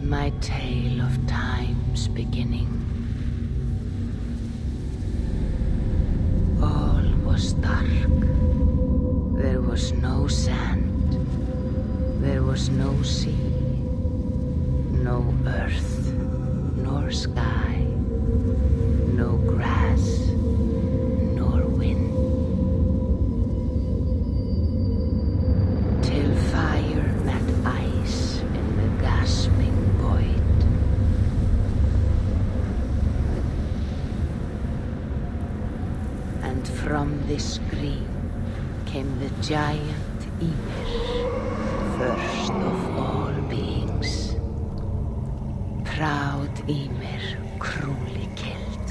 My tale of time's beginning. All was dark. There was no sand. There was no sea. No earth, nor sky. No grass, nor wind. Till fire met ice in the gasping void. And from this scream came the giant Ymir, first of all beings. Proud Ymir, cruelly killed,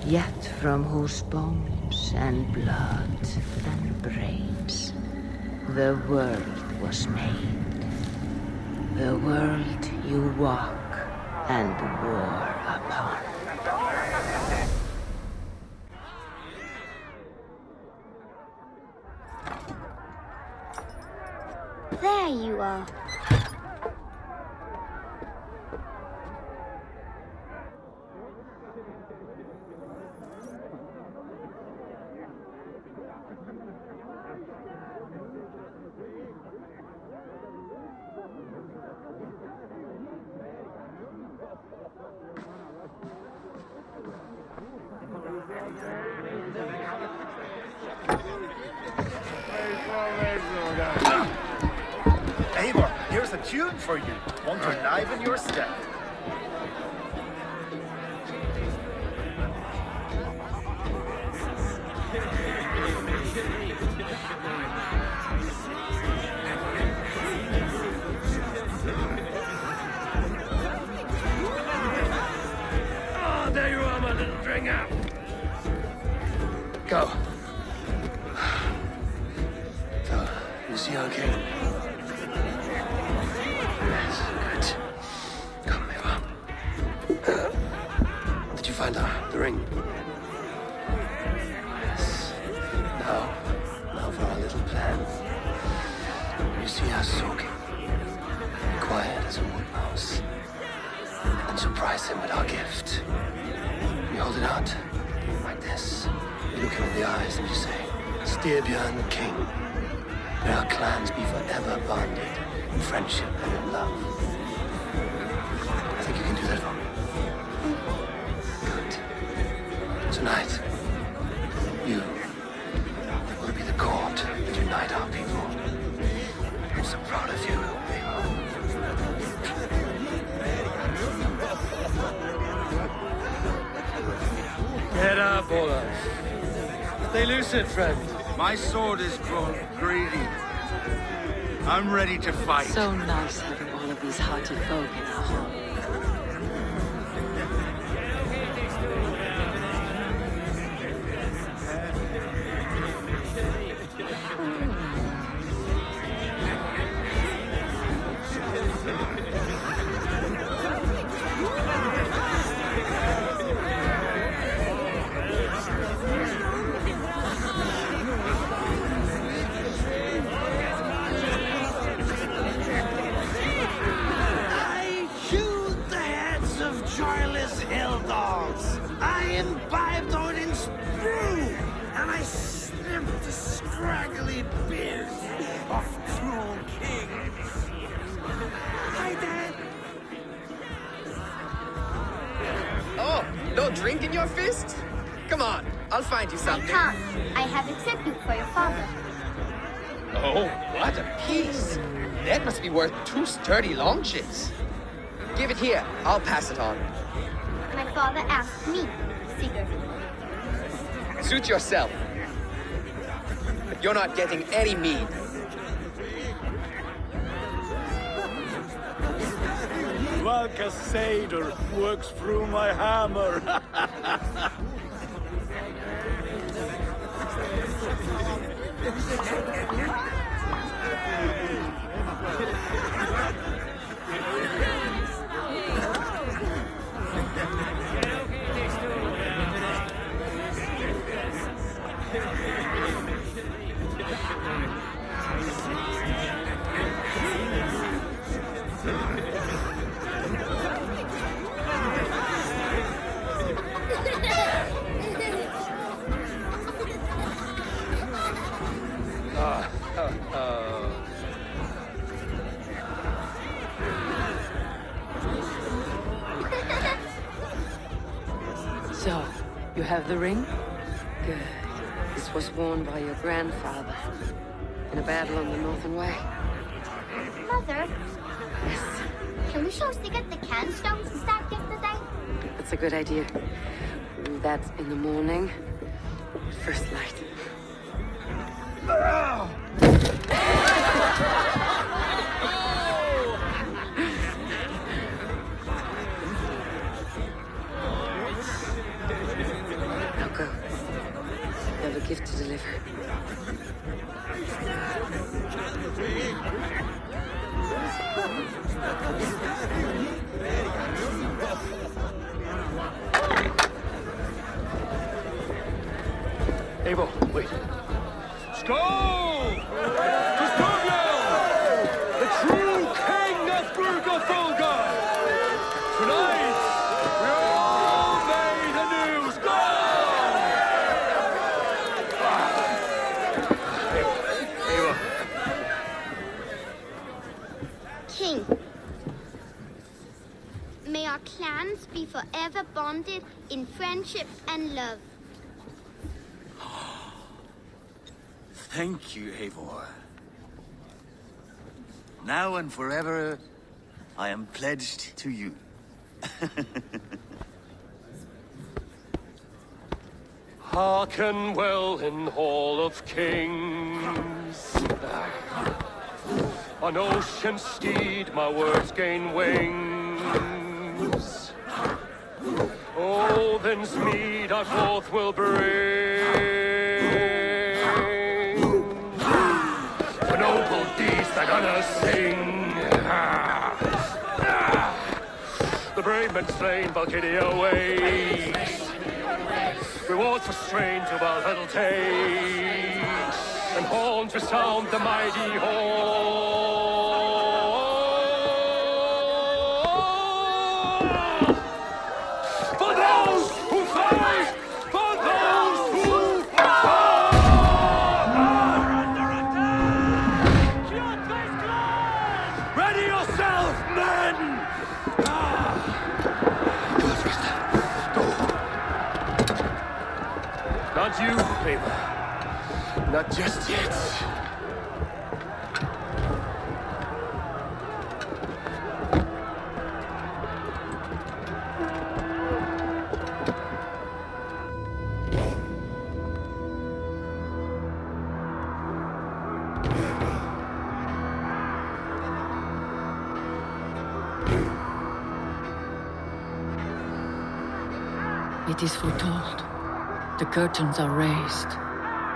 yet from whose bones and blood and brains the world was made. The world you walk and war upon. There you are. Eivor, here's a tune for you. Want to enliven your step. Oh, there you are, my little dringer. Go. So, you see okay? Yes, good. Come, Eivor. Did you find the ring? Yes. Now for our little plan. You see us soaking. Be quiet as a wood mouse. And surprise him with our gift. You hold it out, like this. You look him in the eyes and you say, Styrbjörn King, may our clans be forever bonded in friendship and in love. I think you can do that for me. Good. Tonight, you will be the cord that unite our people. I'm so proud of you, Get up, Olaf. Stay lucid, friend. My sword is grown greedy. I'm ready to fight. So nice having all of these hearty folk in our home. Imbibed Odin's brew, and I snipped the scraggly beard of cruel kings. Hi, Dad. Oh, no drink in your fist? Come on, I'll find you I something. can't. I have accepted for your father. Oh, what a piece. That must be worth 2 sturdy launches. Give it here, I'll pass it on. My father asked me, Sigurd. Suit yourself. But you're not getting any mead. Valka Seder works through my hammer. So, you have the ring? Good. This was worn by your grandfather in a battle on the Northern Way. Mother, Yes, can we show Sigurd the canstones he stacked yesterday? that's a good idea. That's in the morning. First light. Now go. You have a gift to deliver. Eivor, wait. Skål! Custodian! The true king of Rygjafylke! Tonight, we all made anew. Skål! Eivor. King, may our clans be forever bonded in friendship and love. Thank you, Eivor. Now and forever, I am pledged to you. Hearken well in Hall of Kings. On ocean steed my words gain wings. Odin's mead I forth will bring. For noble deeds they're gonna sing. The brave men slain Valkyria waits. Rewards for strains of our little takes, and horns resound the mighty horn. For those who fight, for those who fall, are under attack. Ready yourself, men! Not you, Layla. Not just yet. It is foretold. The curtains are raised.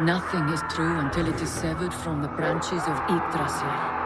Nothing is true until it is severed from the branches of Yggdrasil.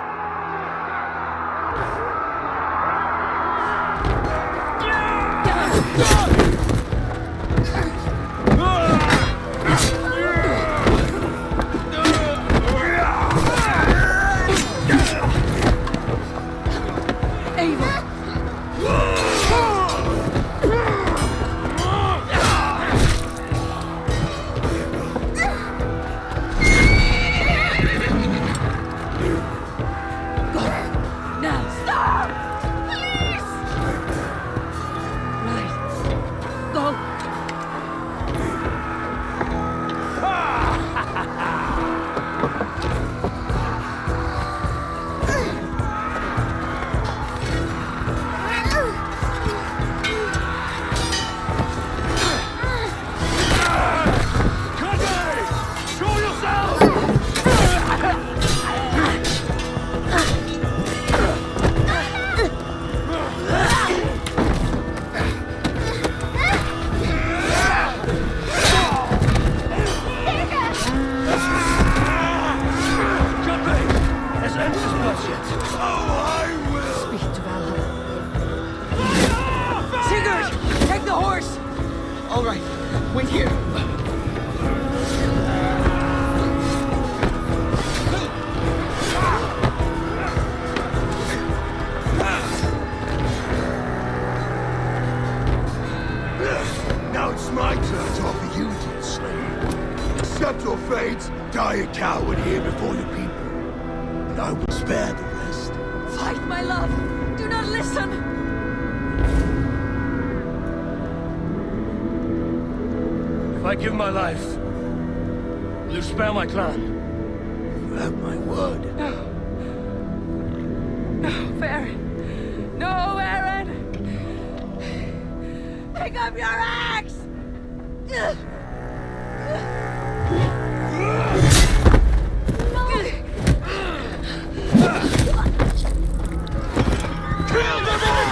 Die a coward here before your people, and I will spare the rest. Fight, my love! Do not listen! If I give my life, will you spare my clan? You have my word. No. No, Varen. No, Varen! Pick up your axe! Kill them all!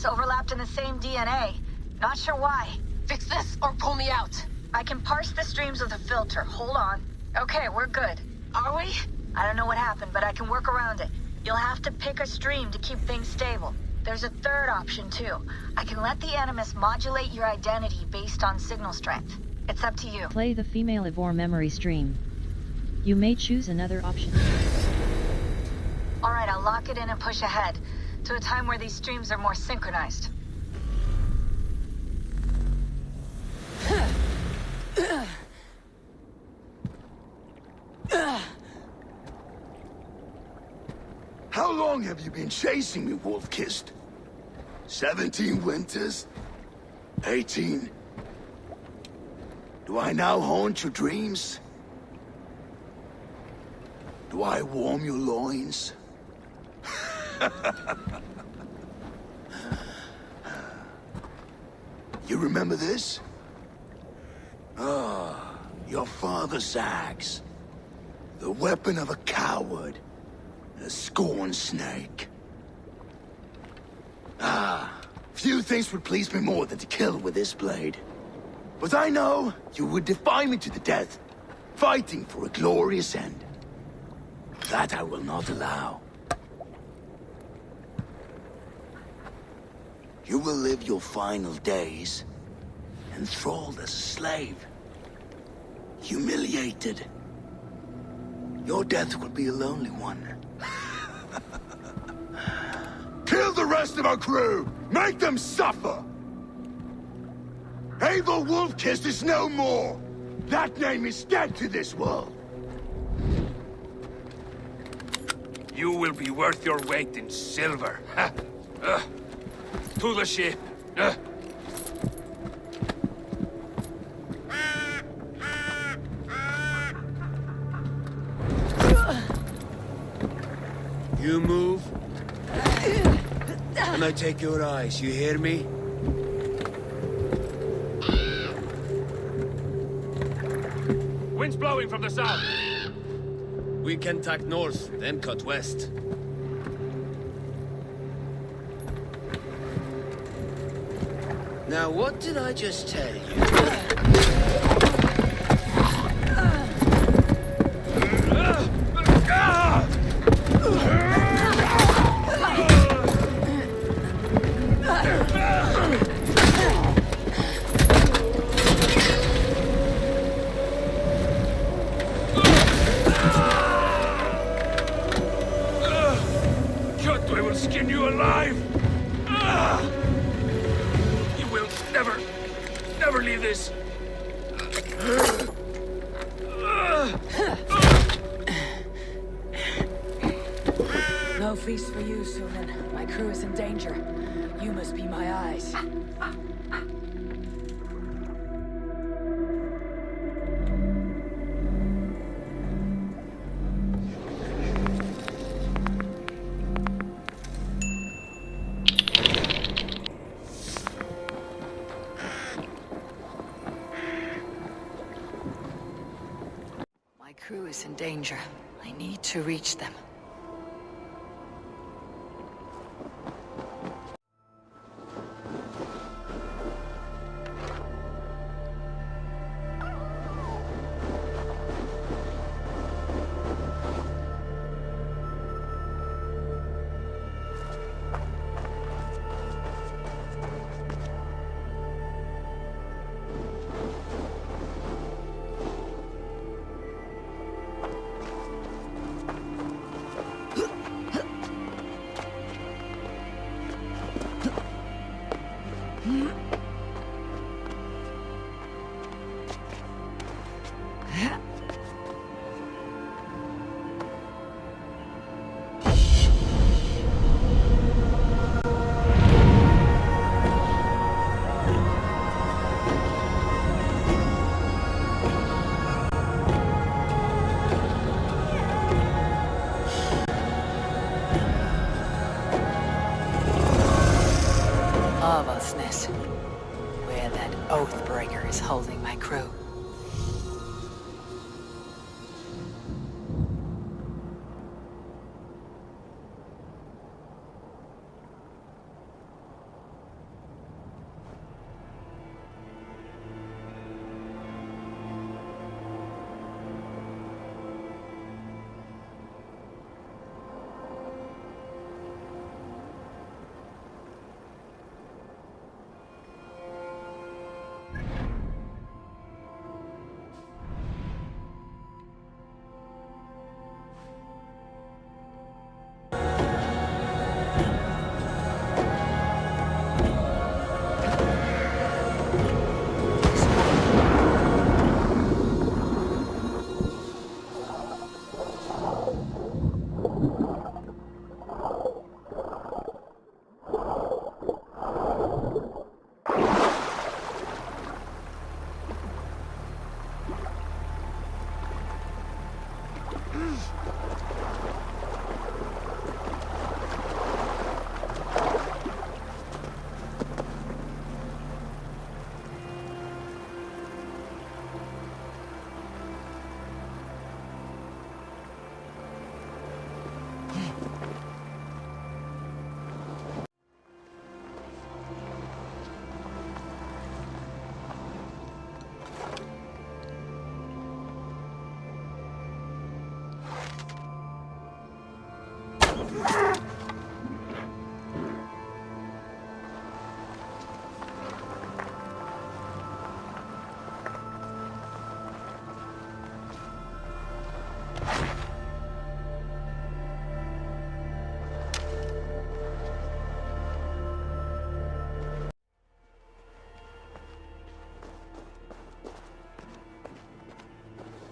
Overlapped in the same DNA. Not sure why. Fix this or pull me out. I can parse the streams with a filter. Hold on. Okay, we're good. Are we? I don't know what happened, but I can work around it. You'll have to pick a stream to keep things stable. There's a third option, too. I can let the Animus modulate your identity based on signal strength. It's up to you. Play the female Eivor memory stream. You may choose another option. Alright, I'll lock it in and push ahead to a time where these streams are more synchronized. How long have you been chasing me, Wolf-Kissed? 17 winters? 18? Do I now haunt your dreams? Do I warm your loins? You remember this? Ah, your father's axe. The weapon of a coward. A scorn snake. Ah, few things would please me more than to kill with this blade. But I know you would defy me to the death, fighting for a glorious end. That I will not allow. You will live your final days enthralled as a slave. Humiliated. Your death will be a lonely one. Kill the rest of our crew! Make them suffer! Eivor Wolf-Kissed is no more! That name is dead to this world! You will be worth your weight in silver. To the ship. You move, and I take your eyes, you hear me? Wind's blowing from the south. We can tack north, then cut west. Now, what did I just tell you? No feast for you, Sunan. My crew is in danger. You must be my eyes. My crew is in danger. I need to reach them. Where that Oathbreaker is holding my crew.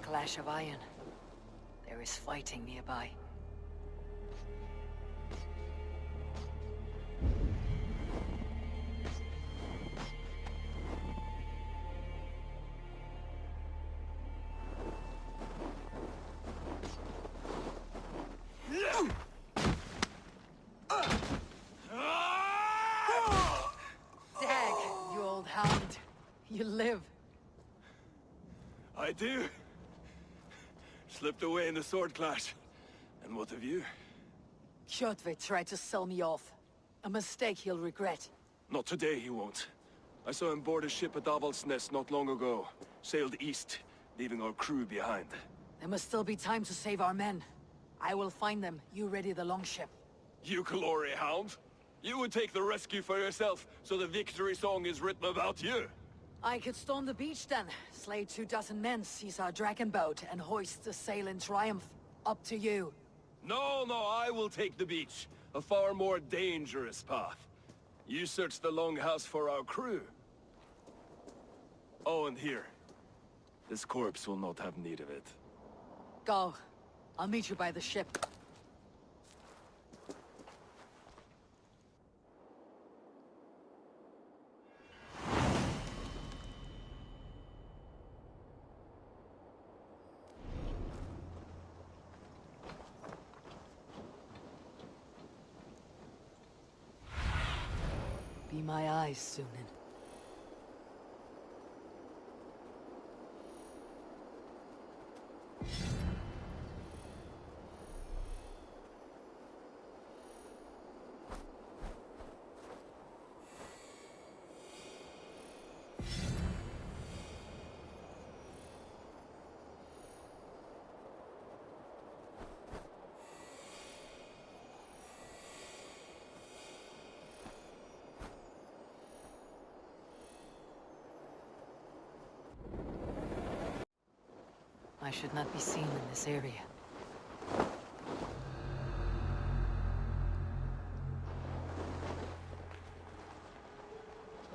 Clash of iron. There is fighting nearby. Dag, you old hound. You live. I do. Slipped away in the sword clash. And what of you? Kjotve tried to sell me off. A mistake he'll regret. Not today, he won't. I saw him board a ship at Avaldsnes not long ago. Sailed east, leaving our crew behind. There must still be time to save our men. I will find them. You ready the longship. You glory hound? You would take the rescue for yourself, so the victory song is written about you. I could storm the beach then, slay 24 men, seize our dragon boat, and hoist the sail in triumph. Up to you. No, I will take the beach. A far more dangerous path. You search the longhouse for our crew. Oh, and here. This corpse will not have need of it. Go. I'll meet you by the ship. Be my eyes, Sunan. I should not be seen in this area.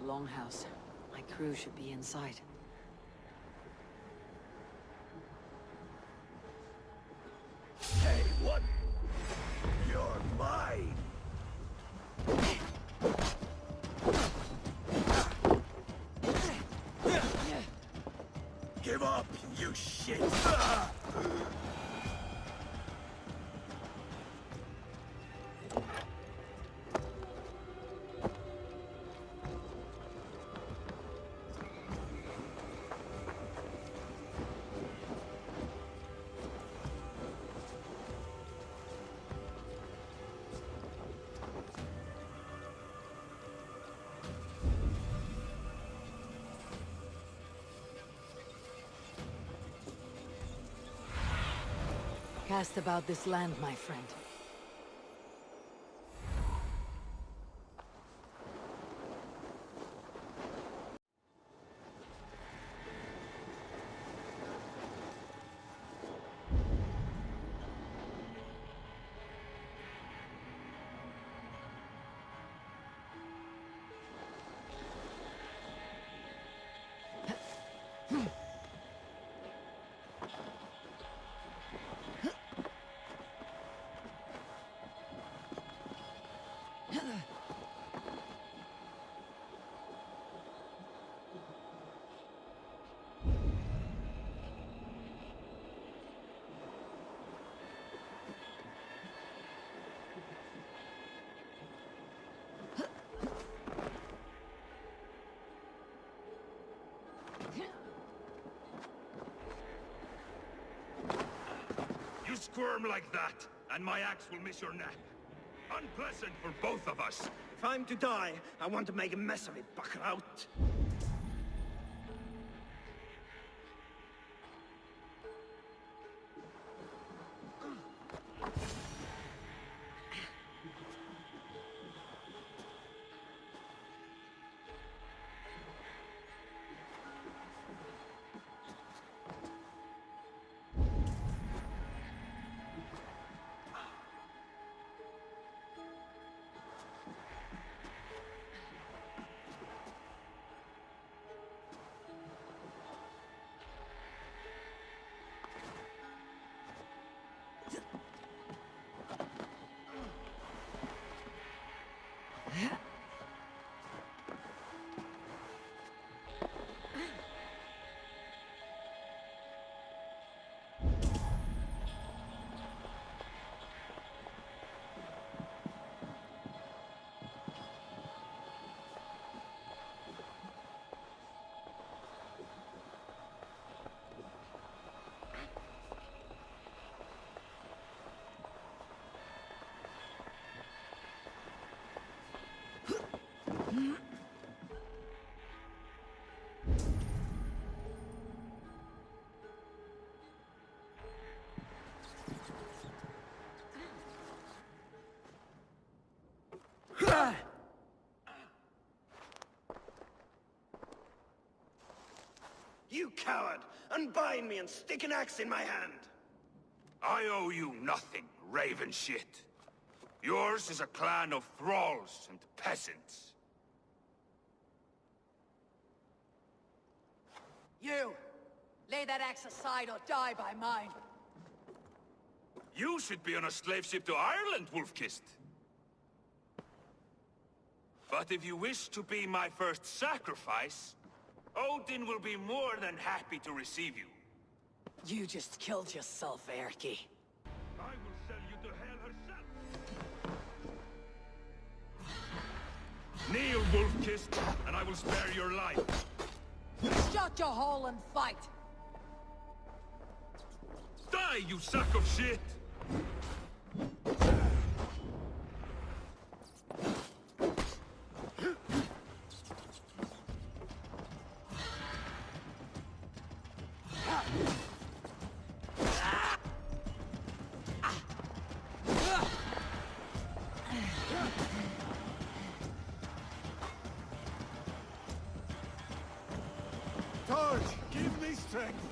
The longhouse. My crew should be inside. Hey, what? You're mine! Give up, you shit! Cast about this land, my friend. You squirm like that, and my axe will miss your neck. Unpleasant for both of us. If I'm to die, I want to make a mess of it, Buckraut. You coward! Unbind me and stick an axe in my hand! I owe you nothing, raven shit. Yours is a clan of thralls and peasants. You! Lay that axe aside or die by mine. You should be on a slave ship to Ireland, Wolf-Kissed. But if you wish to be my first sacrifice, Odin will be more than happy to receive you. You just killed yourself, Erki. I will sell you to hell herself. Kneel, Wolf-Kissed, and I will spare your life. Shut your hole and fight! Die, you sack of shit! Torch, give me strength!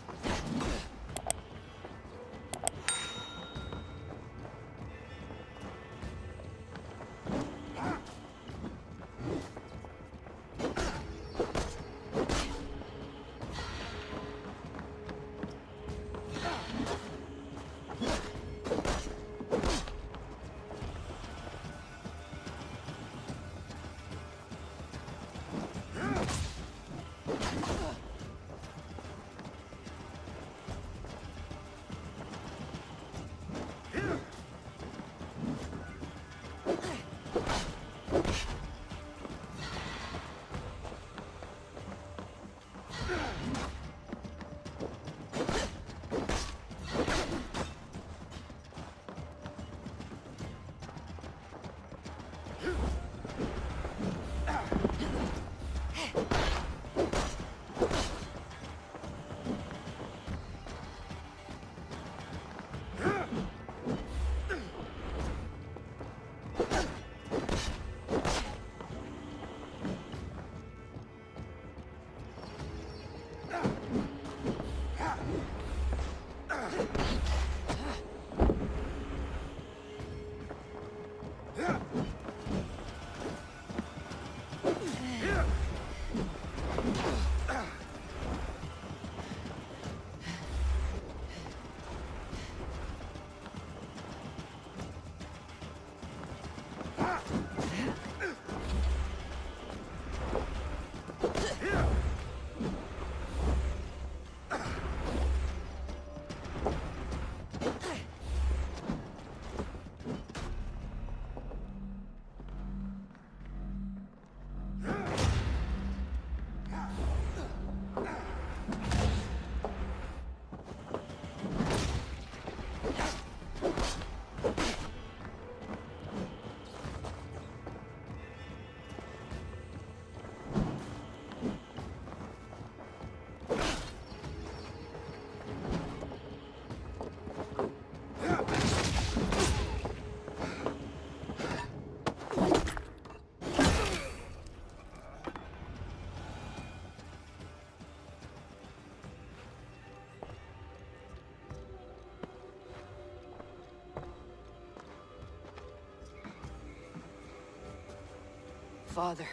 Father,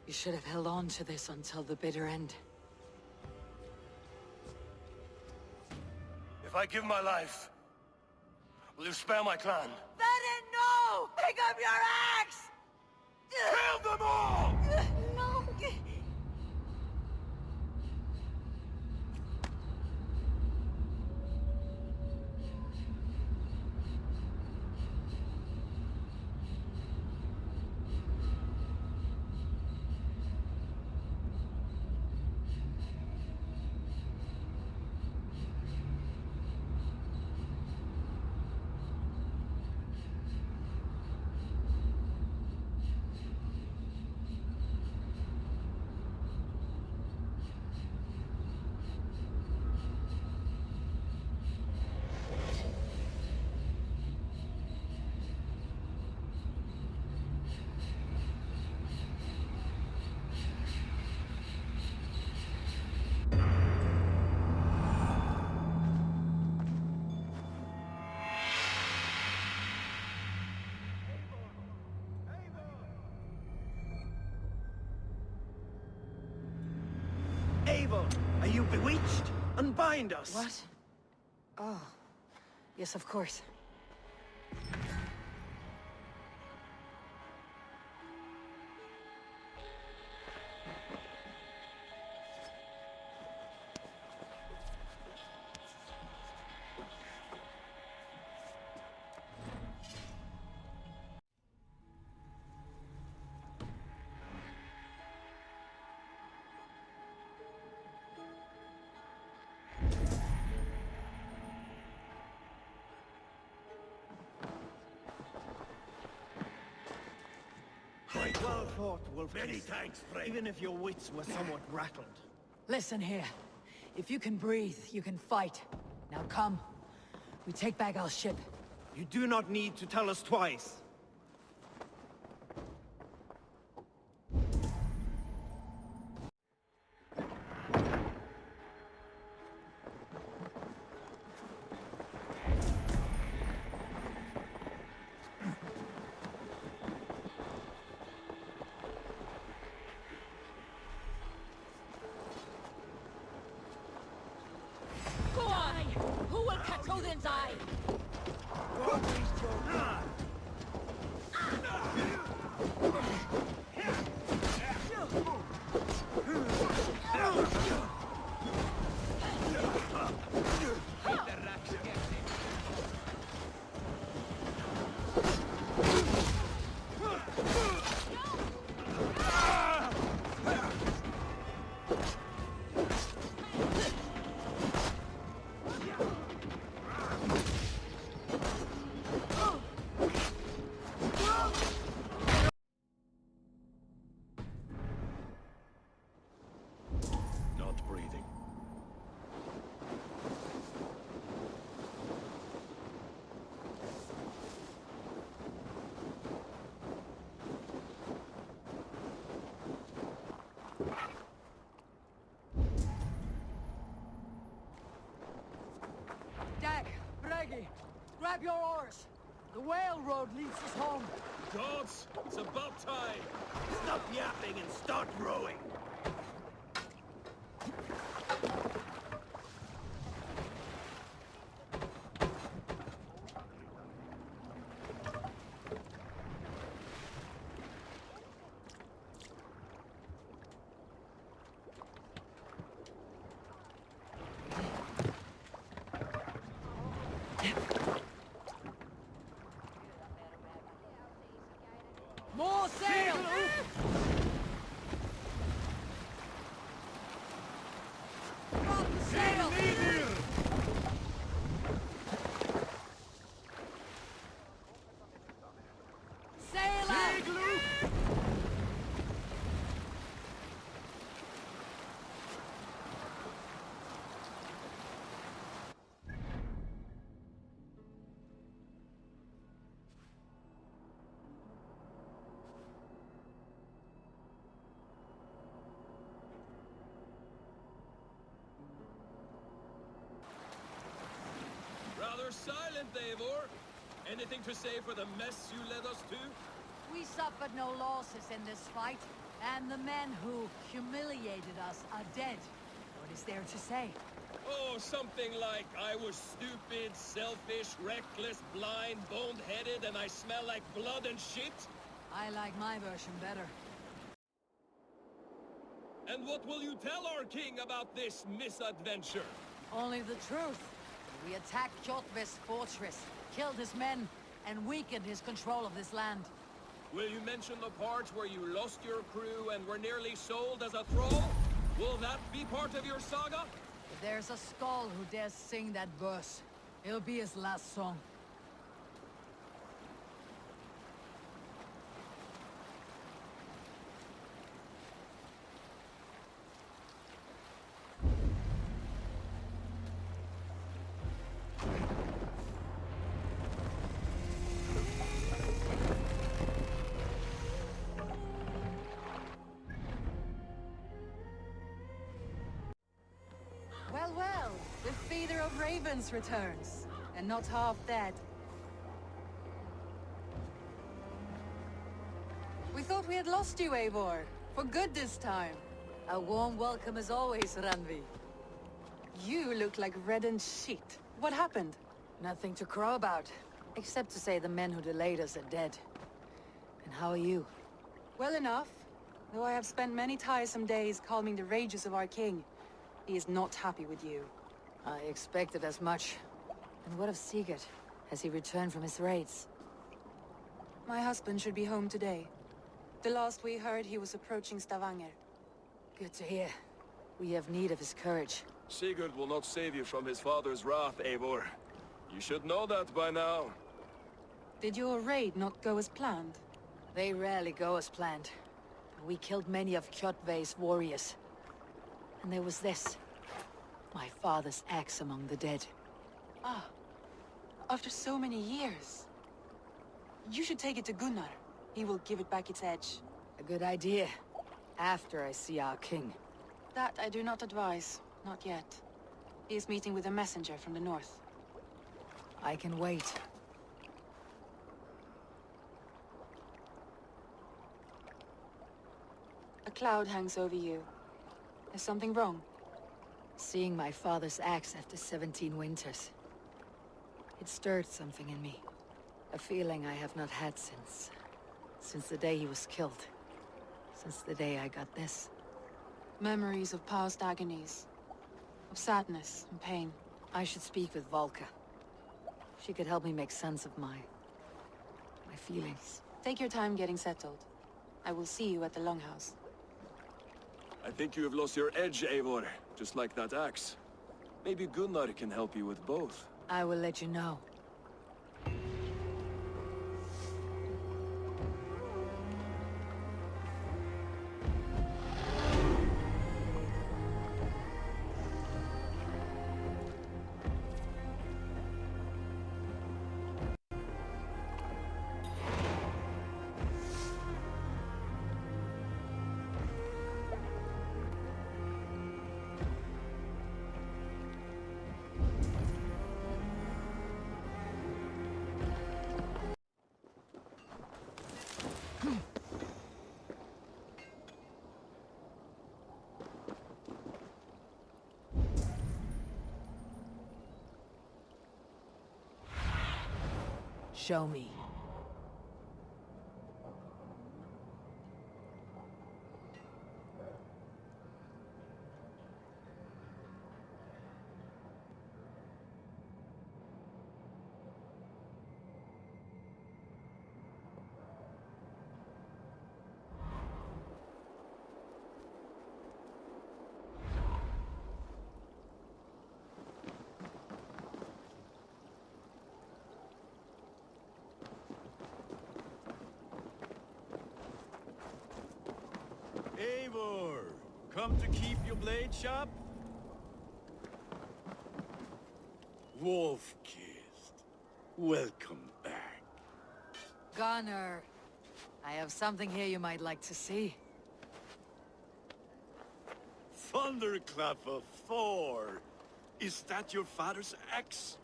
you should have held on to this until the bitter end. If I give my life, will you spare my clan? Verin, no! Pick up your axe! Kill them all! No! reached! Unbind us! What? Oh. Yes, of course. Well fought, Wolf. Many thanks, friend. Even if your wits were somewhat rattled. Listen here. If you can breathe, you can fight. Now come. We take back our ship. You do not need to tell us twice. Go on! Who will catch Odin's eye? Not breathing. Dag, Bragi, grab your oars. The whale road leads us home. Gods, it's about time. Stop yapping and start rowing. More sail! Drop the sail! Sail out! Rather silent, Eivor. Anything to say for the mess you led us to? We suffered no losses in this fight, and the men who humiliated us are dead. What is there to say? Oh, something like, I was stupid, selfish, reckless, blind, bone-headed, and I smell like blood and shit? I like my version better. And what will you tell our king about this misadventure? Only the truth. We attacked Kjotve's fortress, killed his men, and weakened his control of this land. Will you mention the part where you lost your crew and were nearly sold as a thrall? Will that be part of your saga? If there's a skull who dares sing that verse, it'll be his last song. Well, the feeder of ravens returns, and not half dead. We thought we had lost you, Eivor. For good this time. A warm welcome as always, Randvi. look like reddened shit. What happened? Nothing to crow about, except to say the men who delayed us are dead. And how are you? Well enough, though I have spent many tiresome days calming the rages of our king. He is not happy with you. I expected as much. And what of Sigurd? Has he returned from his raids? My husband should be home today. The last we heard, he was approaching Stavanger. Good to hear. We have need of his courage. Sigurd will not save you from his father's wrath, Eivor. You should know that by now. Did your raid not go as planned? They rarely go as planned. We killed many of Kjotve's warriors. And there was this. My father's axe among the dead. Ah. After so many years. You should take it to Gunnar. He will give it back its edge. A good idea. After I see our king. That I do not advise. Not yet. He is meeting with a messenger from the north. I can wait. A cloud hangs over you. Is something wrong? Seeing my father's axe after 17 winters. It stirred something in me. A feeling I have not had since the day he was killed. Since the day I got this. Memories of past agonies. Of sadness and pain. I should speak with Valka. She could help me make sense of my feelings. Take your time getting settled. I will see you at the Longhouse. I think you have lost your edge, Eivor. Just like that axe. Maybe Gunnar can help you with both. I will let you know. Show me. Eivor, come to keep your blade sharp? Wolf-kissed, welcome back. Gunnar, I have something here you might like to see. Thunderclap of Thor! Is that your father's axe?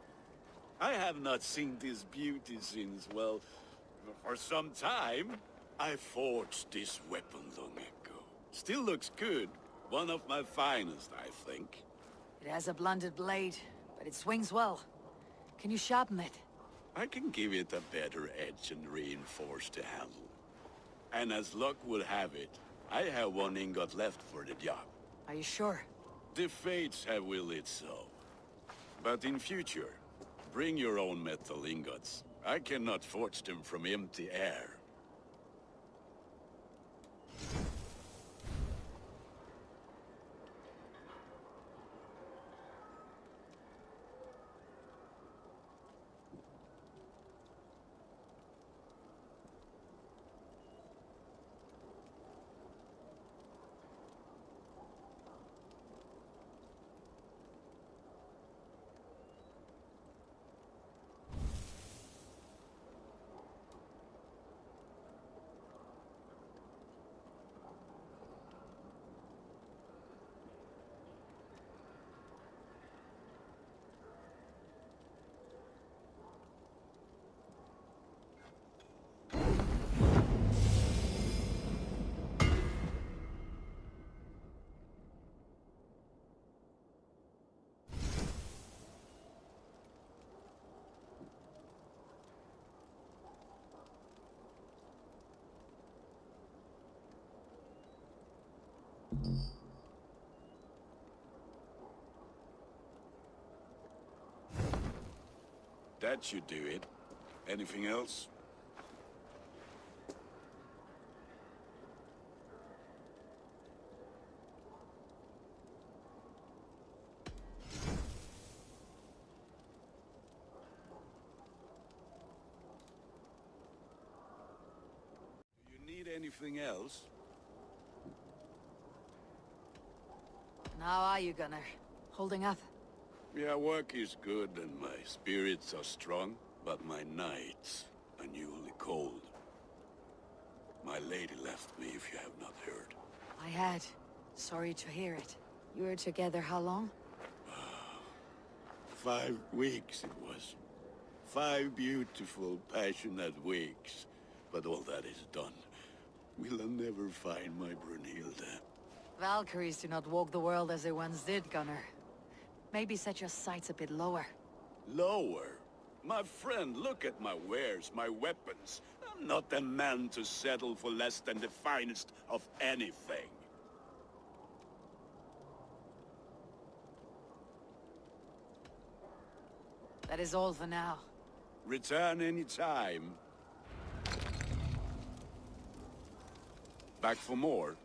I have not seen this beauty since, well, for some time. I forged this weapon long ago. Still looks good. One of my finest, I think. It has a blunted blade, but it swings well. Can you sharpen it? I can give it a better edge and reinforce the handle. And as luck would have it, I have one ingot left for the job. Are you sure? The fates have willed it so. But in future, bring your own metal ingots. I cannot forge them from empty air. That should do it. Anything else? Do you need anything else? And how are you, Gunnar? Holding up? Yeah, work is good and my spirits are strong, but my nights are newly cold. My lady left me, if you have not heard. I had. Sorry to hear it. You were together how long? 5 weeks it was. 5 beautiful, passionate weeks. But all that is done. Will I never find my Brunhilde? Valkyries do not walk the world as they once did, Gunnar. Maybe set your sights a bit lower. Lower? My friend, look at my wares, my weapons. I'm not a man to settle for less than the finest of anything. That is all for now. Return any time. Back for more?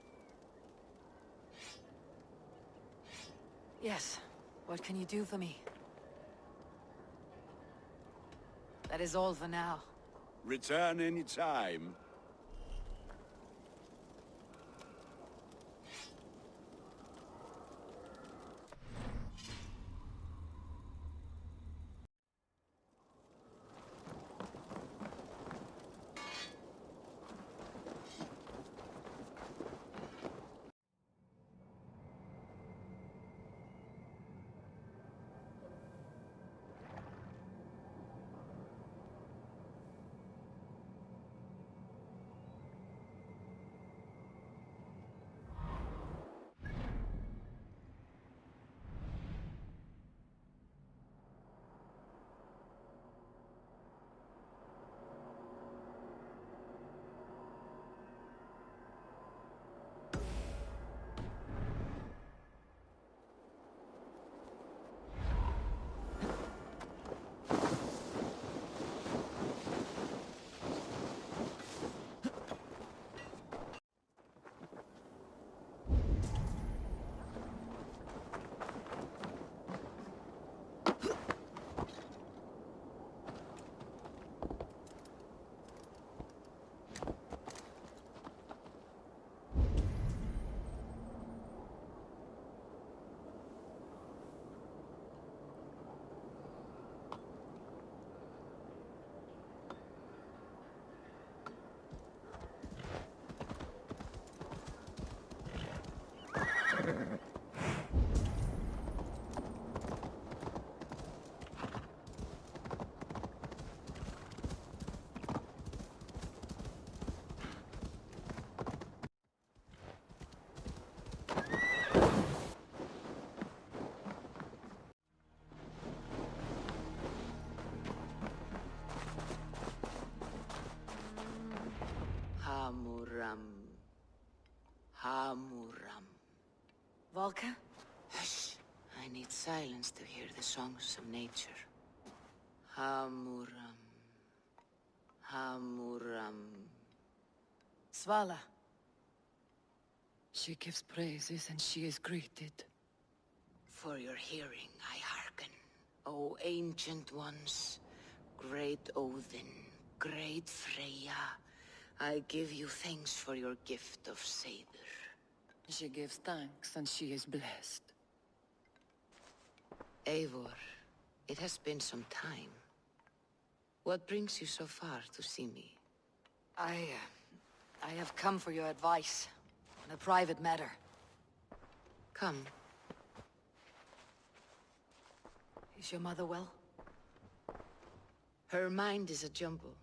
Yes. What can you do for me? That is all for now. Return any time. Hamuram. Volka? Hush. I need silence to hear the songs of nature. Hamuram. Hamuram. Svala. She gives praises and she is greeted. For your hearing, I hearken. O ancient ones, great Odin, great Freya, I give you thanks for your gift of Saber. She gives thanks and she is blessed. Eivor, it has been some time. What brings you so far to see me? I have come for your advice on a private matter. Come. Is your mother well? Her mind is a jumble.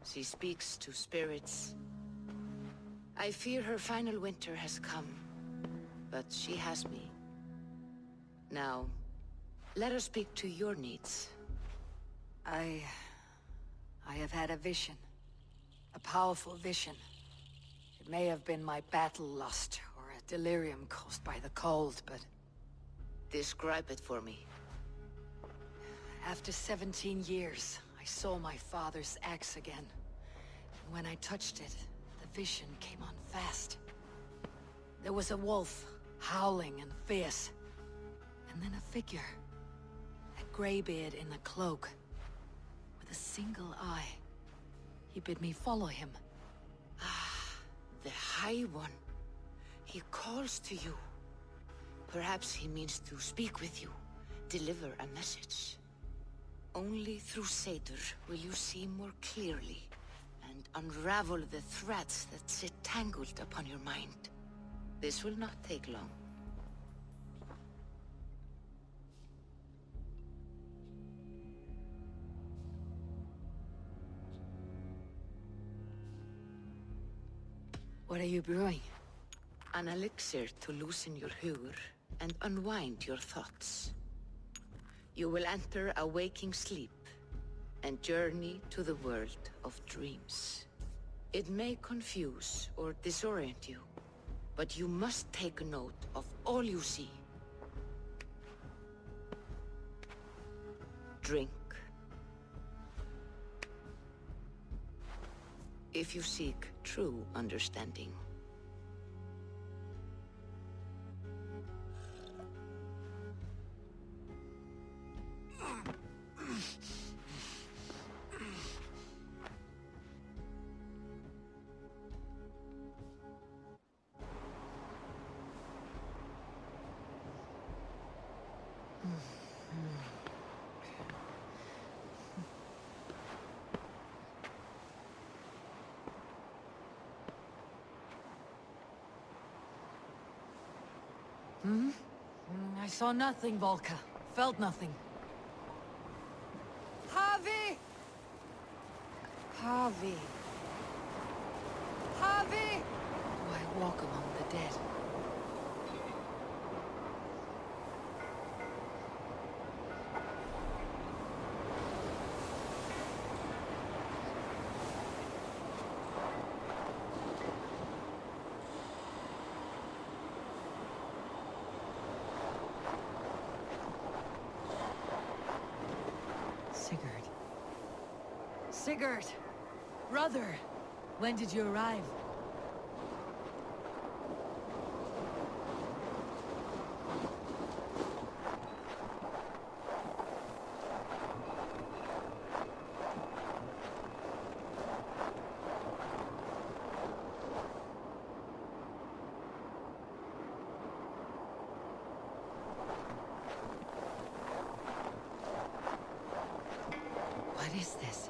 She speaks to spirits. I fear her final winter has come, but she has me. Now, let us speak to your needs. I have had a vision. A powerful vision. It may have been my battle lust, or a delirium caused by the cold, but... Describe it for me. After 17 years, I saw my father's axe again. When I touched it, the vision came on fast. There was a wolf, howling and fierce. And then a figure. A graybeard in a cloak. With a single eye. He bid me follow him. Ah, the High One. He calls to you. Perhaps he means to speak with you, deliver a message. Only through Seder will you see more clearly, and unravel the threads that sit tangled upon your mind. This will not take long. What are you brewing? An elixir to loosen your hugur and unwind your thoughts. You will enter a waking sleep and journey to the world of dreams. It may confuse or disorient you, but you must take note of all you see. Drink. If you seek true understanding. I saw nothing, Volka. Felt nothing. Harvey! Harvey. Harvey! Do I walk among the dead? Sigurd! Brother! When did you arrive? What is this?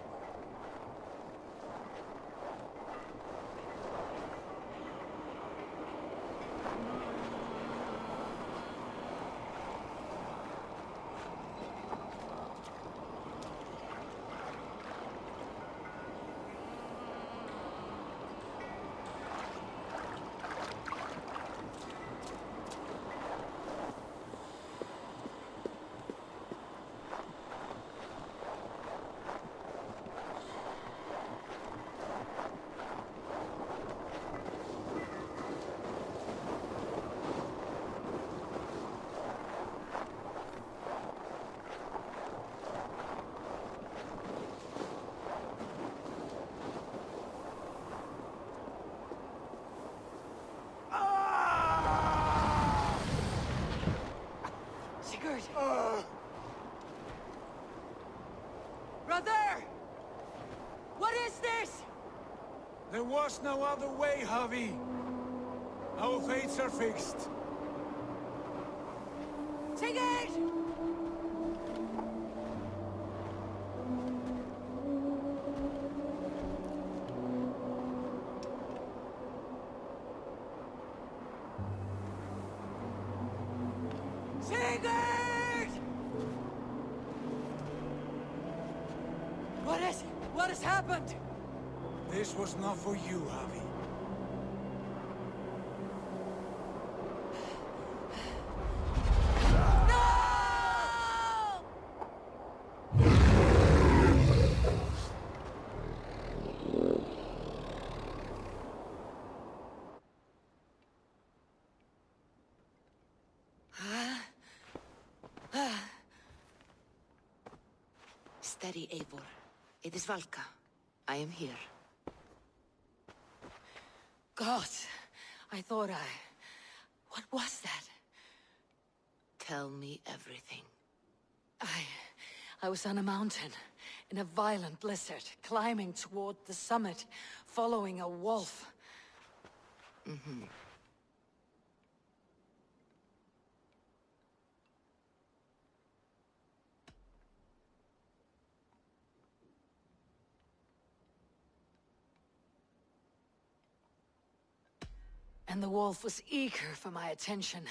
Brother! What is this? There was no other way, Javi. Our fates are fixed. Sigurd! Sigurd! What has happened? This was not for you, Javi. Steady, Eivor. It is Valka. I am here. God, I thought What was that? Tell me everything. I was on a mountain, in a violent blizzard, climbing toward the summit, following a wolf. Mm-hmm. And the wolf was eager for my attention,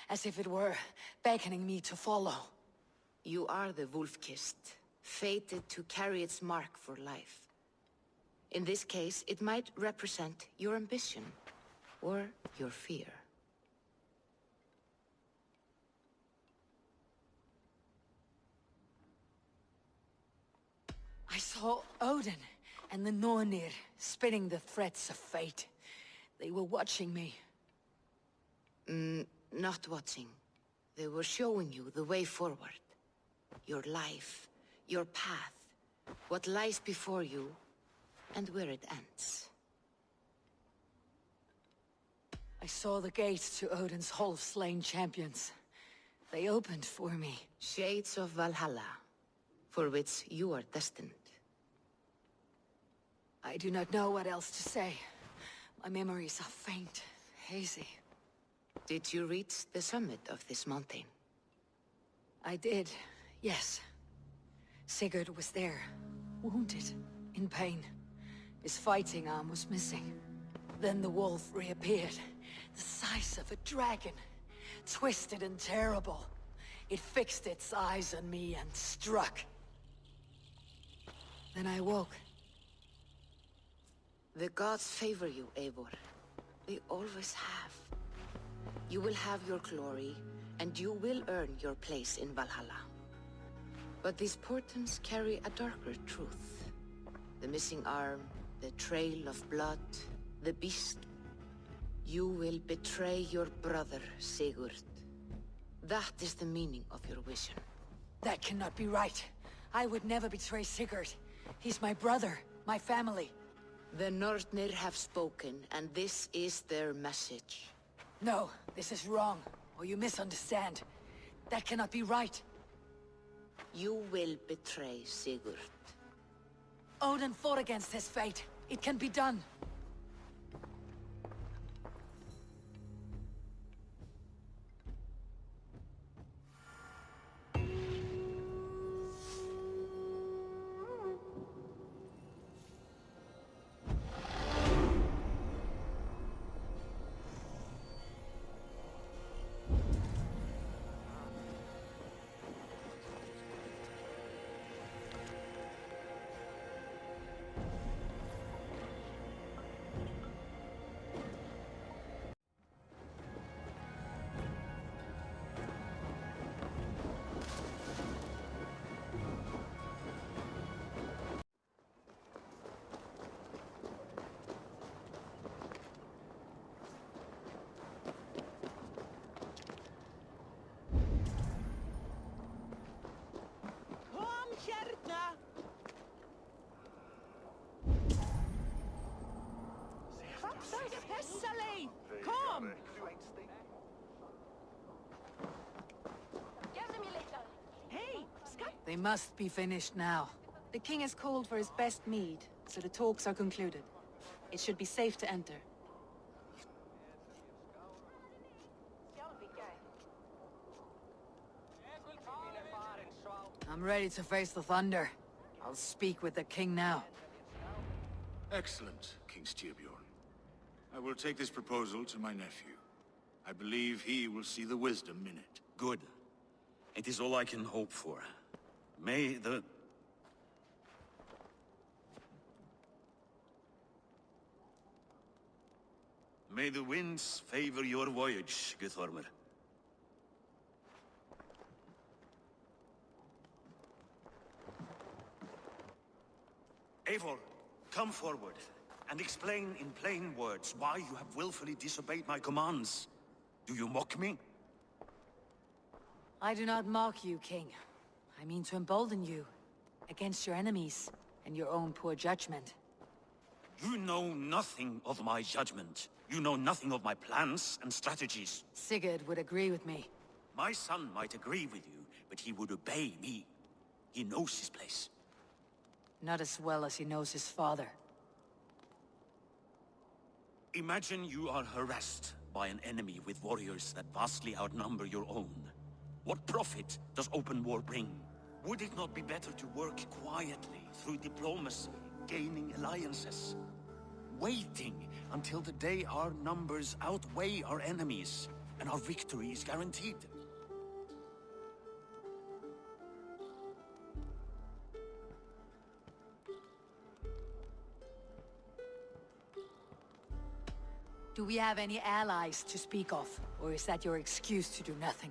as if it were beckoning me to follow. You are the wolf-kissed, fated to carry its mark for life. In this case, it might represent your ambition, or your fear. I saw Odin and the Nornir spitting the threats of fate. They were watching me. Not watching. They were showing you the way forward. Your life, your path, what lies before you, and where it ends. I saw the gates to Odin's Hall of Slain Champions. They opened for me. Shades of Valhalla, for which you are destined. I do not know what else to say. My memories are faint, hazy. Did you reach the summit of this mountain? I did, yes. Sigurd was there, wounded, in pain. His fighting arm was missing. Then the wolf reappeared, the size of a dragon, twisted and terrible. It fixed its eyes on me and struck. Then I woke. The gods favor you, Eivor. They always have. You will have your glory, and you will earn your place in Valhalla. But these portents carry a darker truth. The missing arm, the trail of blood, the beast. You will betray your brother, Sigurd. That is the meaning of your vision. That cannot be right. I would never betray Sigurd. He's my brother, my family. The Nornir have spoken, and this is their message. No, this is wrong, or you misunderstand. That cannot be right. You will betray Sigurd. Odin fought against his fate. It can be done. Kom! They must be finished now. The king has called for his best mead, so the talks are concluded. It should be safe to enter. I'm ready to face the thunder. I'll speak with the king now. Excellent, King Styrbjorn. I will take this proposal to my nephew. I believe he will see the wisdom in it. Good. It is all I can hope for. May the... May the winds favor your voyage, Guthormer. Eivor, come forward, and explain in plain words why you have willfully disobeyed my commands. Do you mock me? I do not mock you, king. I mean to embolden you. Against your enemies, and your own poor judgment. You know nothing of my judgment. You know nothing of my plans and strategies. Sigurd would agree with me. My son might agree with you, but he would obey me. He knows his place. Not as well as he knows his father. Imagine you are harassed by an enemy with warriors that vastly outnumber your own. What profit does open war bring? Would it not be better to work quietly through diplomacy, gaining alliances? Waiting until the day our numbers outweigh our enemies, and our victory is guaranteed. Do we have any allies to speak of? Or is that your excuse to do nothing?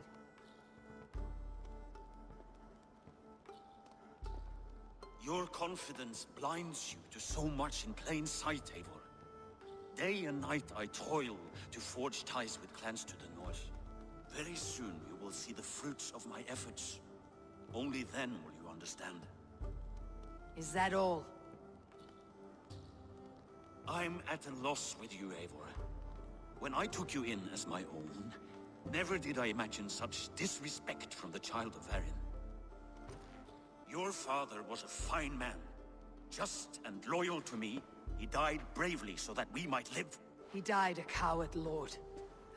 Your confidence blinds you to so much in plain sight, Eivor. Day and night I toil to forge ties with clans to the north. Very soon you will see the fruits of my efforts. Only then will you understand. Is that all? I'm at a loss with you, Eivor. When I took you in as my own, never did I imagine such disrespect from the child of Varin. Your father was a fine man. Just and loyal to me, he died bravely so that we might live. He died a coward, Lord.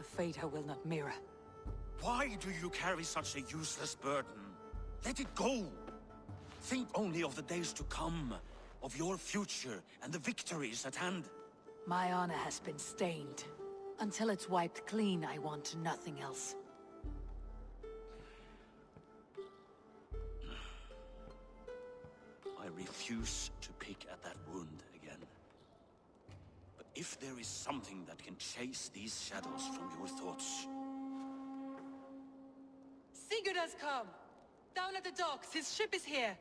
A fate I will not mirror. Why do you carry such a useless burden? Let it go! Think only of the days to come, of your future and the victories at hand. My honor has been stained. Until it's wiped clean, I want nothing else. I refuse to pick at that wound again. But if there is something that can chase these shadows from your thoughts... Sigurd has come! Down at the docks, his ship is here!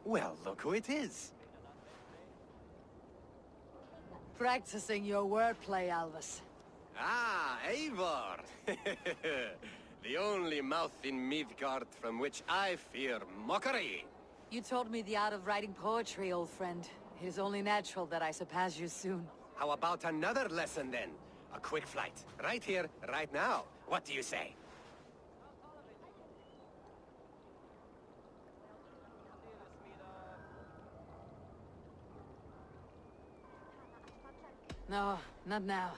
Well, look who it is. Practicing your wordplay, Alvis. Ah, Eivor! The only mouth in Midgard from which I fear mockery. You taught me the art of writing poetry, old friend. It is only natural that I surpass you soon. How about another lesson then? A quick flight. Right here, right now. What do you say? No, not now.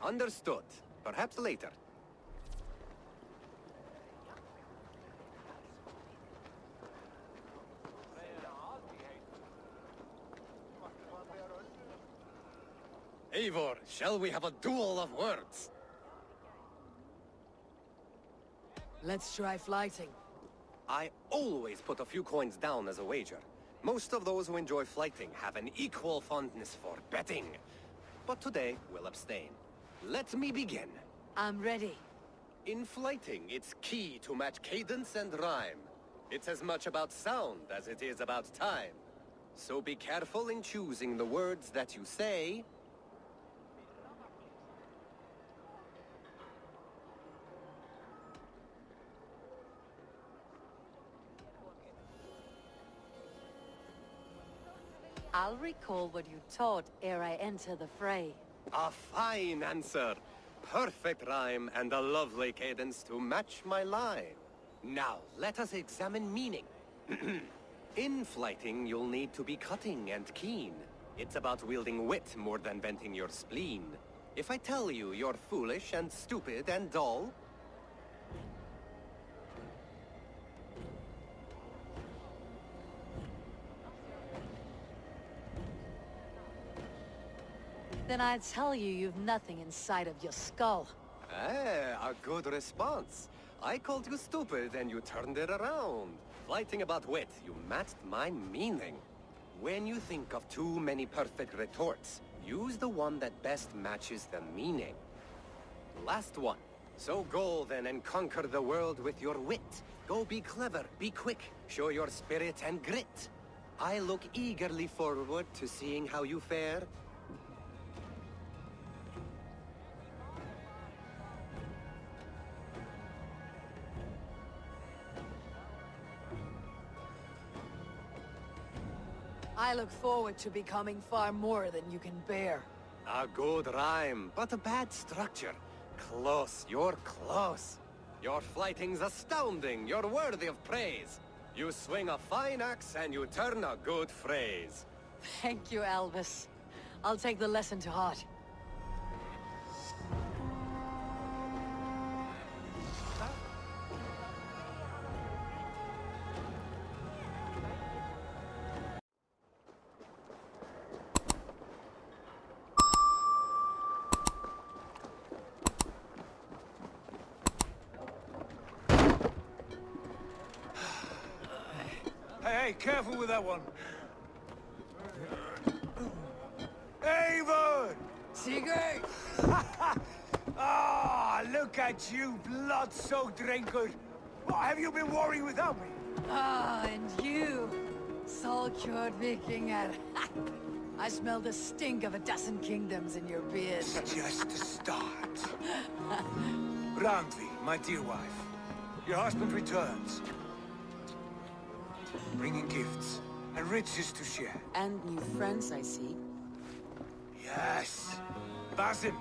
Understood. Perhaps later. Eivor, shall we have a duel of words? Let's try flighting. I always put a few coins down as a wager. Most of those who enjoy flighting have an equal fondness for betting. But today, we'll abstain. Let me begin. I'm ready. In flighting, it's key to match cadence and rhyme. It's as much about sound as it is about time. So be careful in choosing the words that you say. I'll recall what you taught ere I enter the fray. A fine answer. Perfect rhyme and a lovely cadence to match my line. Now, let us examine meaning. In flighting, you'll need to be cutting and keen. It's about wielding wit more than venting your spleen. If I tell you you're foolish and stupid and dull, then I'd tell you you've nothing inside of your skull. a good response. I called you stupid and you turned it around. Flighting about wit, you matched my meaning. When you think of too many perfect retorts, use the one that best matches the meaning. Last one. So go then and conquer the world with your wit. Go be clever, be quick, show your spirit and grit. I look eagerly forward to seeing how you fare. I look forward to becoming far more than you can bear. A good rhyme, but a bad structure. Close, you're close. Your flighting's astounding, you're worthy of praise. You swing a fine axe and you turn a good phrase. Thank you, Elvis. I'll take the lesson to heart. Hey, careful with that one. Eivor! Sigurd! Ah, look at you, blood-soaked drunkard. What have you been worrying without me? Ah, and you, soul-cured Vikinger. I smell the stink of 12 kingdoms in your beard. Just the start. Randvi, my dear wife, your husband returns. Bringing gifts and riches to share. And new friends, I see. Yes. Basim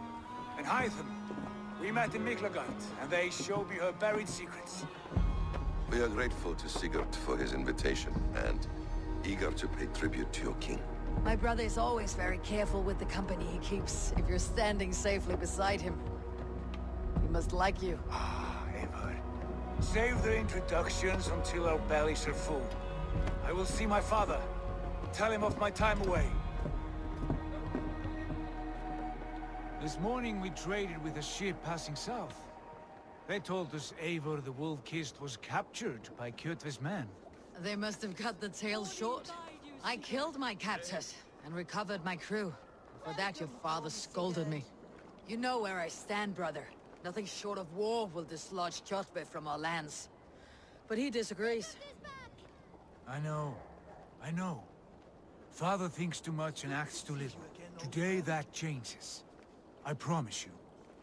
and Hytham. We met in Miklagard, and they showed me her buried secrets. We are grateful to Sigurd for his invitation, and eager to pay tribute to your king. My brother is always very careful with the company he keeps, if you're standing safely beside him. He must like you. Ah, Eivor. Save the introductions until our bellies are full. I will see my father. Tell him of my time away. This morning we traded with a ship passing south. They told us Eivor the Wolf-Kissed was captured by Kjotve's men. They must have cut the tail short. I killed my captors and recovered my crew. For that your father scolded me. You know where I stand, brother. Nothing short of war will dislodge Kjotve from our lands. But he disagrees. I know. Father thinks too much and acts too little. Today that changes. I promise you.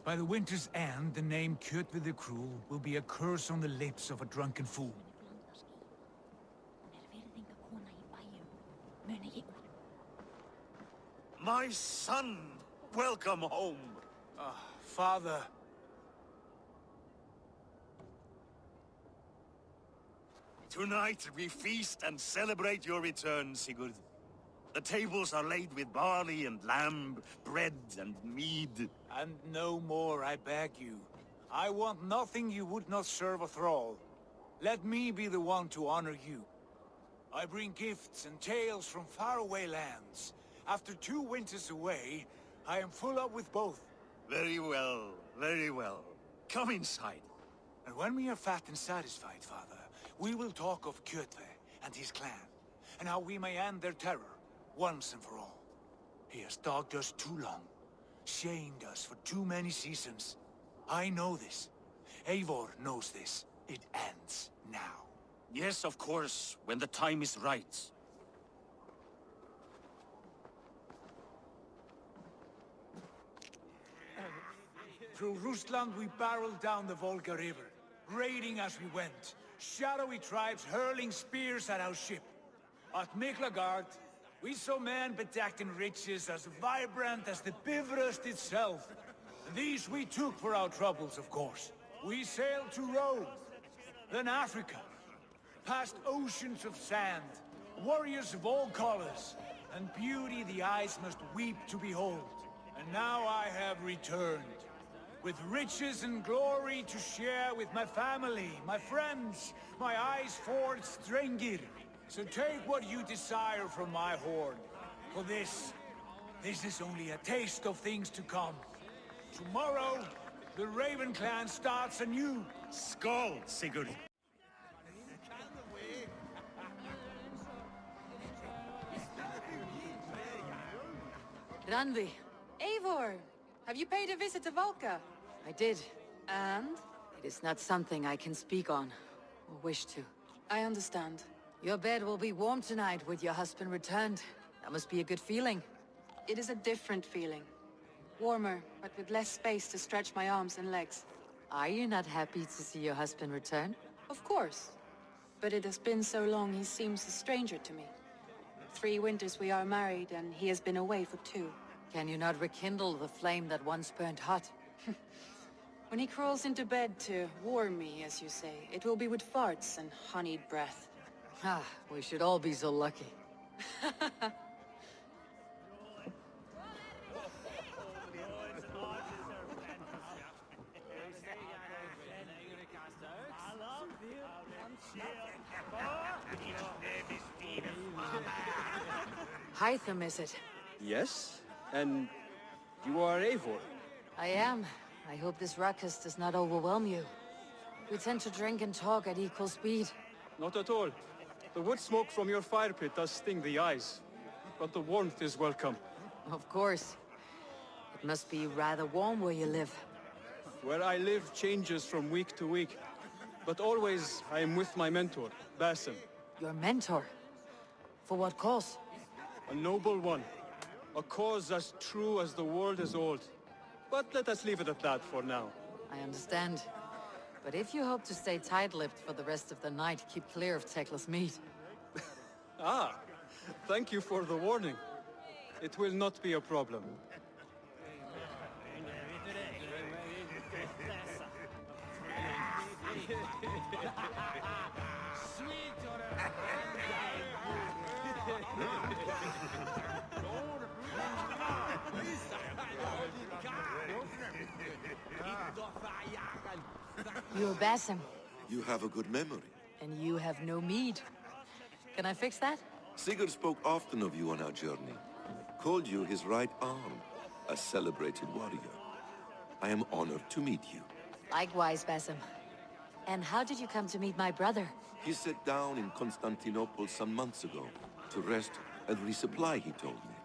By the winter's end, the name Kjotve the Cruel will be a curse on the lips of a drunken fool. My son! Welcome home! Father. Tonight we feast and celebrate your return, Sigurd. The tables are laid with barley and lamb, bread and mead. And no more, I beg you. I want nothing you would not serve a thrall. Let me be the one to honor you. I bring gifts and tales from faraway lands. After 2 winters away, I am full up with both. Very well, very well. Come inside. And when we are fat and satisfied, Father, we will talk of Kjotve and his clan, and how we may end their terror, once and for all. He has dogged us too long, shamed us for too many seasons. I know this. Eivor knows this. It ends now. Yes, of course, when the time is right. Through Rusland we barreled down the Volga River, raiding as we went. Shadowy tribes hurling spears at our ship. At Miklagard, we saw men bedecked in riches as vibrant as the Bifrost itself. And these we took for our troubles, of course. We sailed to Rome, then Africa, past oceans of sand, warriors of all colors, and beauty the eyes must weep to behold. And now I have returned, with riches and glory to share with my family, my friends, my eyes-forged Strengir. So take what you desire from my hoard. For this is only a taste of things to come. Tomorrow, the Raven clan starts anew. Skål, Sigurd. Randi. Eivor! Have you paid a visit to Valka? I did. And? It is not something I can speak on, or wish to. I understand. Your bed will be warm tonight with your husband returned. That must be a good feeling. It is a different feeling. Warmer, but with less space to stretch my arms and legs. Are you not happy to see your husband return? Of course. But it has been so long he seems a stranger to me. 3 winters we are married, and he has been away for 2. Can you not rekindle the flame that once burned hot? When he crawls into bed to warm me, as you say, it will be with farts and honeyed breath. Ah, we should all be so lucky. Hytham, is it? Yes? And you are Eivor? I am. I hope this ruckus does not overwhelm you. We tend to drink and talk at equal speed. Not at all. The wood smoke from your fire pit does sting the eyes. But the warmth is welcome. Of course. It must be rather warm where you live. Where I live changes from week to week. But always I am with my mentor, Basim. Your mentor? For what cause? A noble one. A cause as true as the world is old. But let us leave it at that for now. I understand. But if you hope to stay tight-lipped for the rest of the night, keep clear of Tekla's meat. Ah, thank you for the warning. It will not be a problem. You're Basim. You have a good memory. And you have no mead. Can I fix that? Sigurd spoke often of you on our journey. Called you his right arm, a celebrated warrior. I am honored to meet you. Likewise, Basim. And how did you come to meet my brother? He sat down in Constantinople some months ago to rest and resupply, he told me.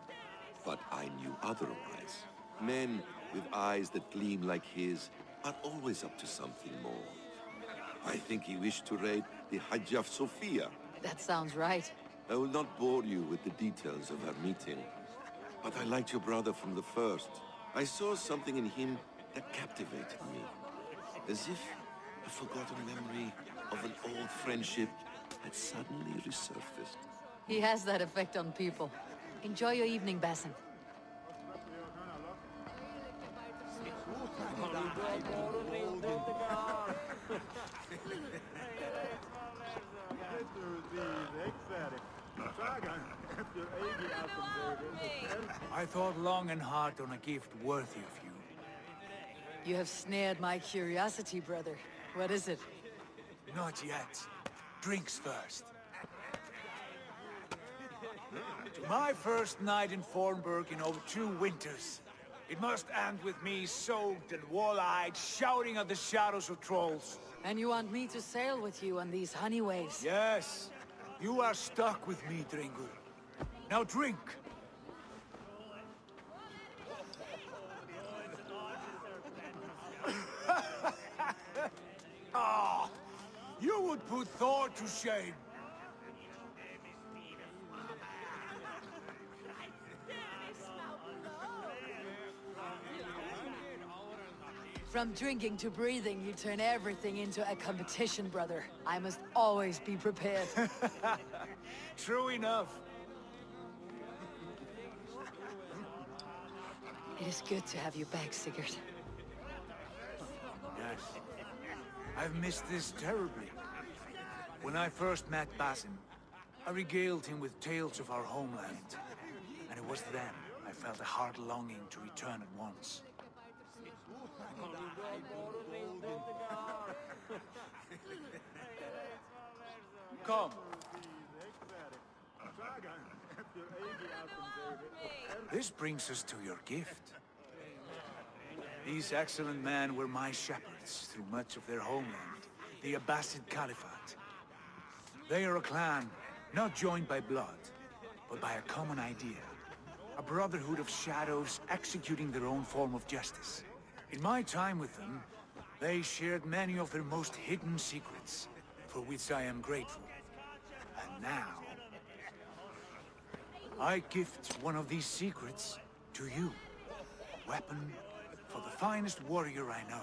But I knew otherwise. Men with eyes that gleam like his are always up to something more. I think he wished to raid the Hagia Sophia. That sounds right. I will not bore you with the details of our meeting. But I liked your brother from the first. I saw something in him that captivated me. As if a forgotten memory of an old friendship had suddenly resurfaced. He has that effect on people. Enjoy your evening, Basim. I thought long and hard on a gift worthy of you. You have snared my curiosity, brother. What is it? Not yet. Drinks first. To my first night in Fornburg in over 2 winters. It must end with me soaked and wall-eyed, shouting at the shadows of trolls. And you want me to sail with you on these honey waves? Yes. You are stuck with me, Dringur. Now drink. Ah, you would put Thor to shame. From drinking to breathing, you turn everything into a competition, brother. I must always be prepared. True enough. It is good to have you back, Sigurd. Yes. I've missed this terribly. When I first met Basim, I regaled him with tales of our homeland. And it was then I felt a heart longing to return at once. Come. This brings us to your gift. These excellent men were my shepherds through much of their homeland, the Abbasid Caliphate. They are a clan, not joined by blood, but by a common idea. A brotherhood of shadows executing their own form of justice. In my time with them, they shared many of their most hidden secrets, for which I am grateful. And now, I gift one of these secrets to you. A weapon for the finest warrior I know.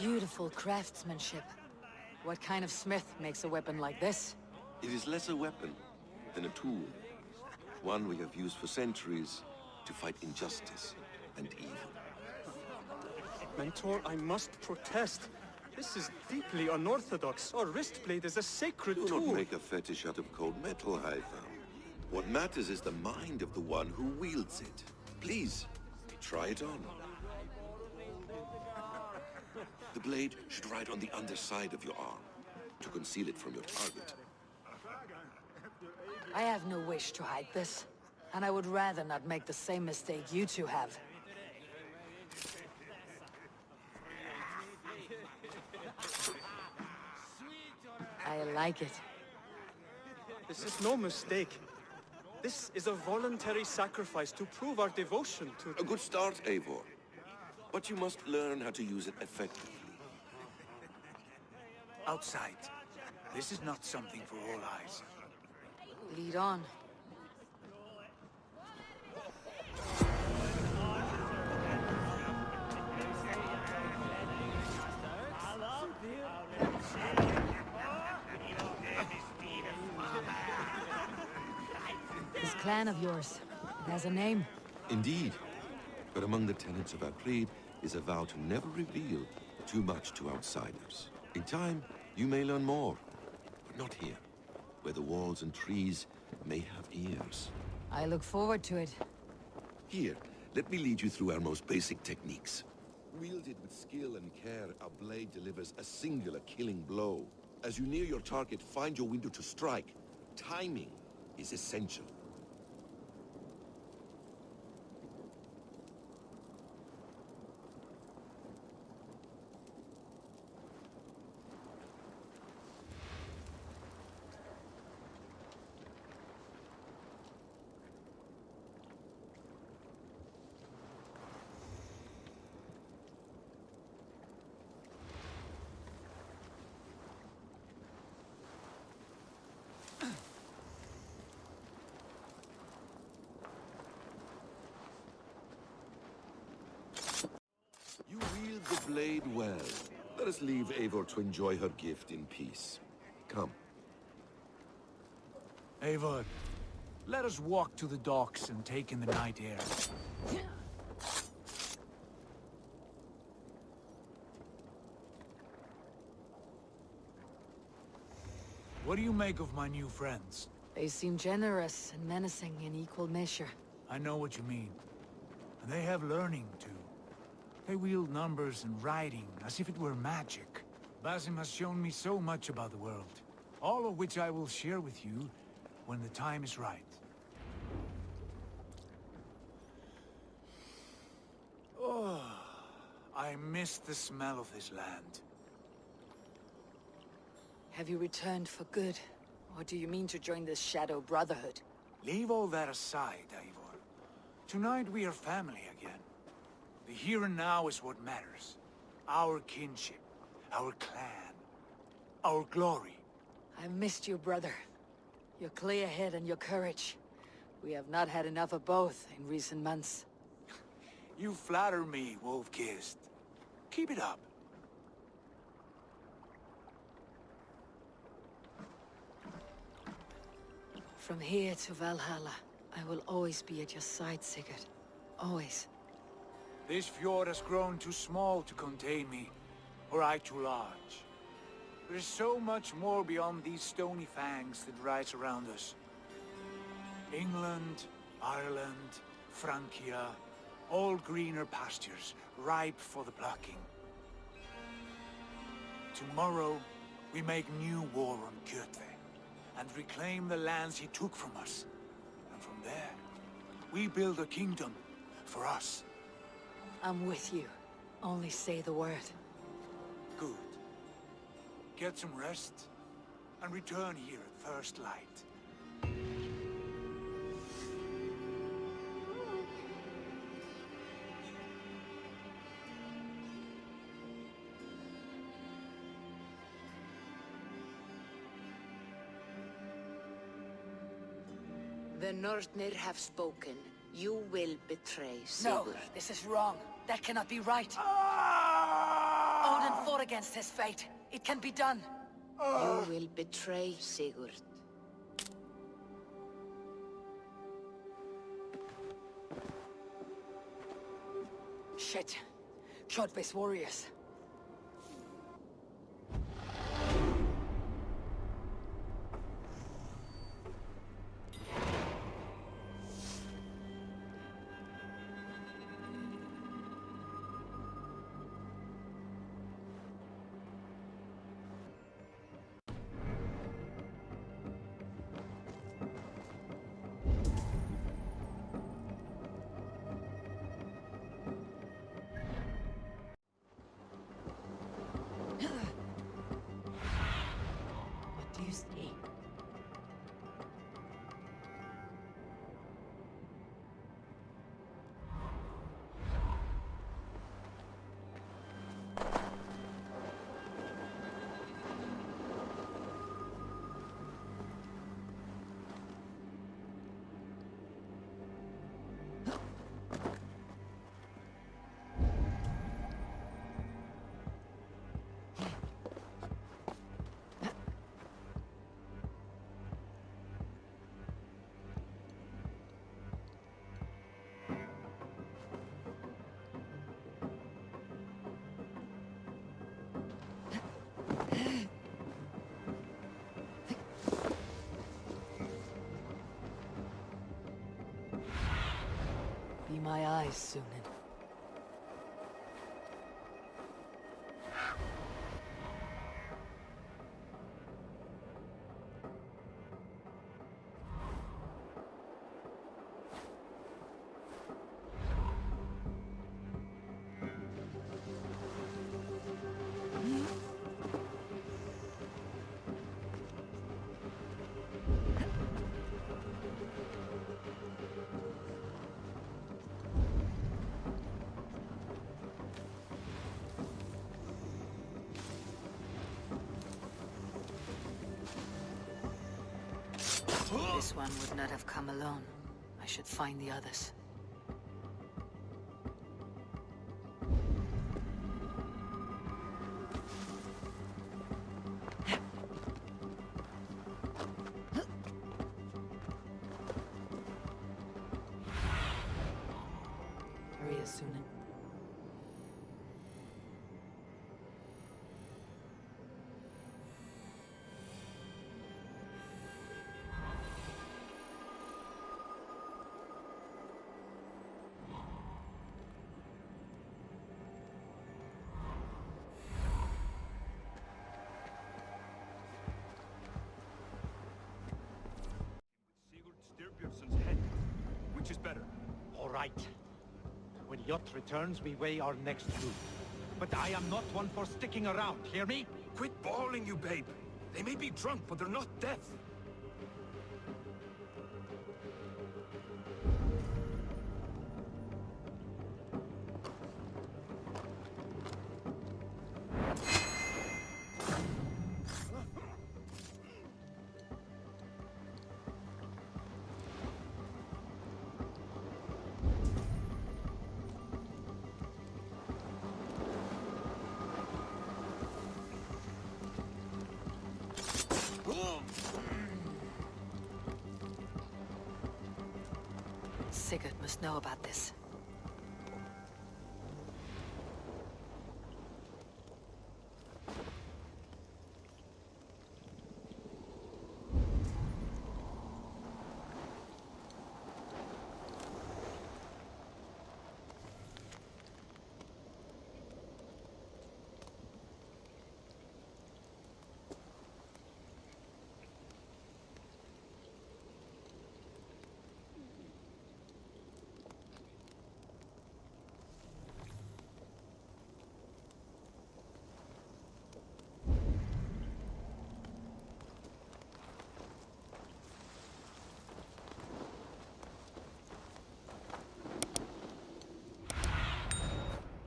Beautiful craftsmanship. What kind of smith makes a weapon like this? It is less a weapon than a tool. One we have used for centuries to fight injustice and evil. Mentor, I must protest. This is deeply unorthodox. Our wrist blade is a sacred tool. Do not make a fetish out of cold metal, Eivor. What matters is the mind of the one who wields it. Please, try it on. The blade should ride on the underside of your arm, to conceal it from your target. I have no wish to hide this, and I would rather not make the same mistake you two have. I like it. This is no mistake. This is a voluntary sacrifice to prove our devotion to... A good start, Eivor. But you must learn how to use it effectively. Outside. This is not something for all eyes. Lead on. This clan of yours, it has a name. Indeed. But among the tenets of our creed is a vow to never reveal too much to outsiders. In time, you may learn more, but not here, where the walls and trees may have ears. I look forward to it. Here, let me lead you through our most basic techniques. Wielded with skill and care, our blade delivers a singular killing blow. As you near your target, find your window to strike. Timing is essential. You wield the blade well. Let us leave Eivor to enjoy her gift in peace. Come. Eivor, let us walk to the docks and take in the night air. What do you make of my new friends? They seem generous and menacing in equal measure. I know what you mean. And they have learning, too. They wield numbers and writing as if it were magic. Basim has shown me so much about the world, all of which I will share with you when the time is right. Oh, I miss the smell of this land. Have you returned for good? Or do you mean to join this Shadow Brotherhood? Leave all that aside, Eivor. Tonight we are family again. The here and now is what matters. Our kinship, our clan, our glory. I've missed you, brother. Your clear head and your courage. We have not had enough of both in recent months. You flatter me, Wolf-Kissed. Keep it up. From here to Valhalla, I will always be at your side, Sigurd. Always. This fjord has grown too small to contain me, or I too large. There is so much more beyond these stony fangs that rise around us. England, Ireland, Francia, all greener pastures, ripe for the plucking. Tomorrow, we make new war on Kjotve, and reclaim the lands he took from us, and there. We build a kingdom for us. I'm with you. Only say the word. Good. Get some rest, and return here at first light. The Northnir have spoken. You will betray Sigurd. No, this is wrong. That cannot be right. Odin fought against his fate. It can be done. You will betray Sigurd. Shit. Kjotve's warriors. What do you see? Be my eyes, Sunan. This one would not have come alone. I should find the others. Hurry, Sunan. Head. Which is better? All right. When Jot returns, we weigh our next move. But I am not one for sticking around, hear me? Quit bawling, you babe. They may be drunk, but they're not deaf. Sigurd must know about this.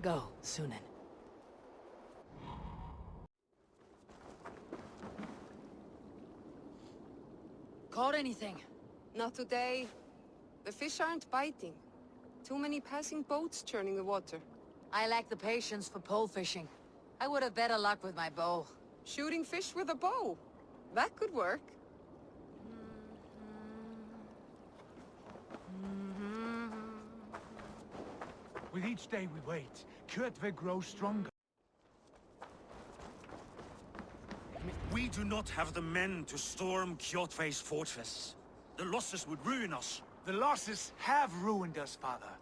go, Sunan. Caught anything? Not today. The fish aren't biting. Too many passing boats churning the water. I lack the patience for pole fishing. I would have better luck with my bow. Shooting fish with a bow? That could work. With each day we wait, Kjotve grows stronger. We do not have the men to storm Kjotve's fortress. The losses would ruin us. The losses have ruined us, father.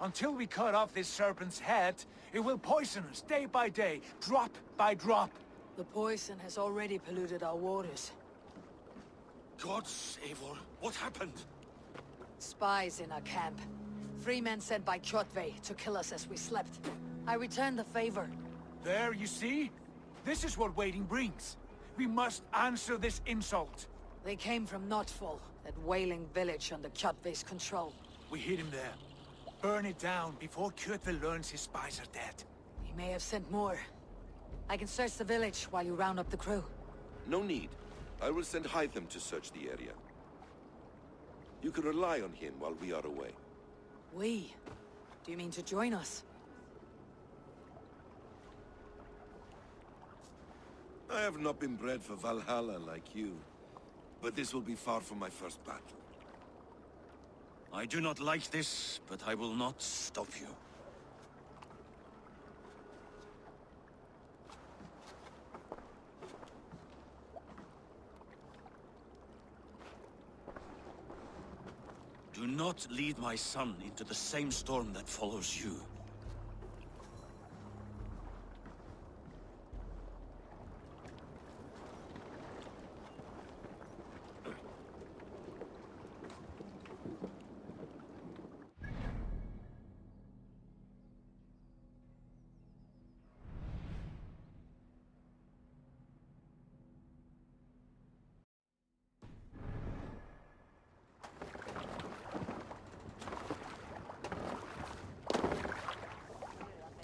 Until we cut off this serpent's head, it will poison us day by day, drop by drop. The poison has already polluted our waters. Gods, Eivor, what happened? Spies in our camp. 3 men sent by Kjotve to kill us as we slept. I returned the favor. There, you see? This is what waiting brings. We must answer this insult. They came from Notfall, that whaling village under Kjotve's control. We hid him there. Burn it down before Kjotve learns his spies are dead. He may have sent more. I can search the village while you round up the crew. No need. I will send Hytham to search the area. You can rely on him while we are away. We? Do you mean to join us? I have not been bred for Valhalla like you, but this will be far from my first battle. I do not like this, but I will not stop you. Do not lead my son into the same storm that follows you.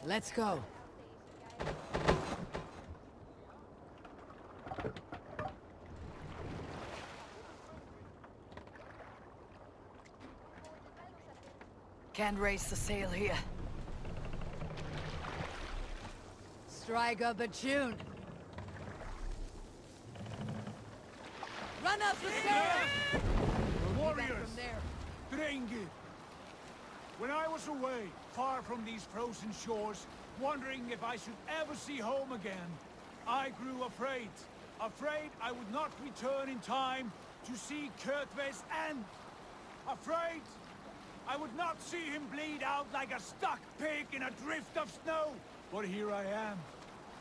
Let's go. Can't raise the sail here. Strike up a tune. Run up the sail! Warriors! Drengi! When I was away, far from these frozen shores, wondering if I should ever see home again, I grew afraid. Afraid I would not return in time to see Kjotve's end. Afraid I would not see him bleed out like a stuck pig in a drift of snow. But here I am,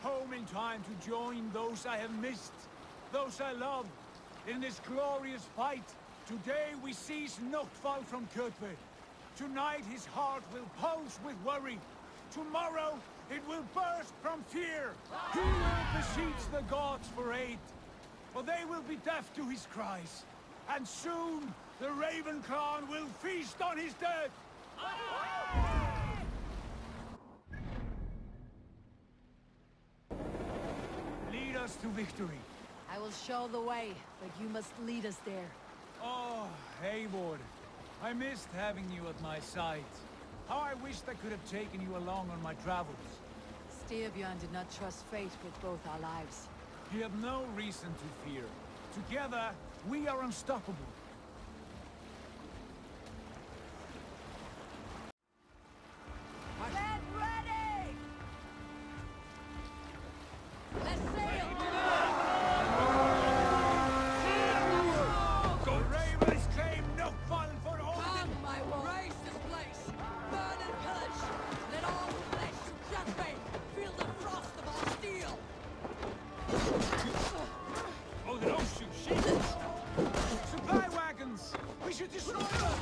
home in time to join those I have missed, those I love, in this glorious fight. Today we seize Notfall from Kjotve. Tonight his heart will pulse with worry. Tomorrow it will burst from fear. He will beseech the gods for aid, for they will be deaf to his cries. And soon the Raven clan will feast on his dead. Lead us to victory. I will show the way, but you must lead us there. Oh, Eivor. I missed having you at my side. How I wished I could have taken you along on my travels. Styrbjörn did not trust fate with both our lives. You have no reason to fear. Together, we are unstoppable. Get ready! Let's sail! The Ravens claim no fun for all. Come, my warriors! Raise this place! Burn and pillage! Let all flesh to Kjotve feel the frost of our steel! Oh, the no-shoot shields! Supply wagons! We should destroy them!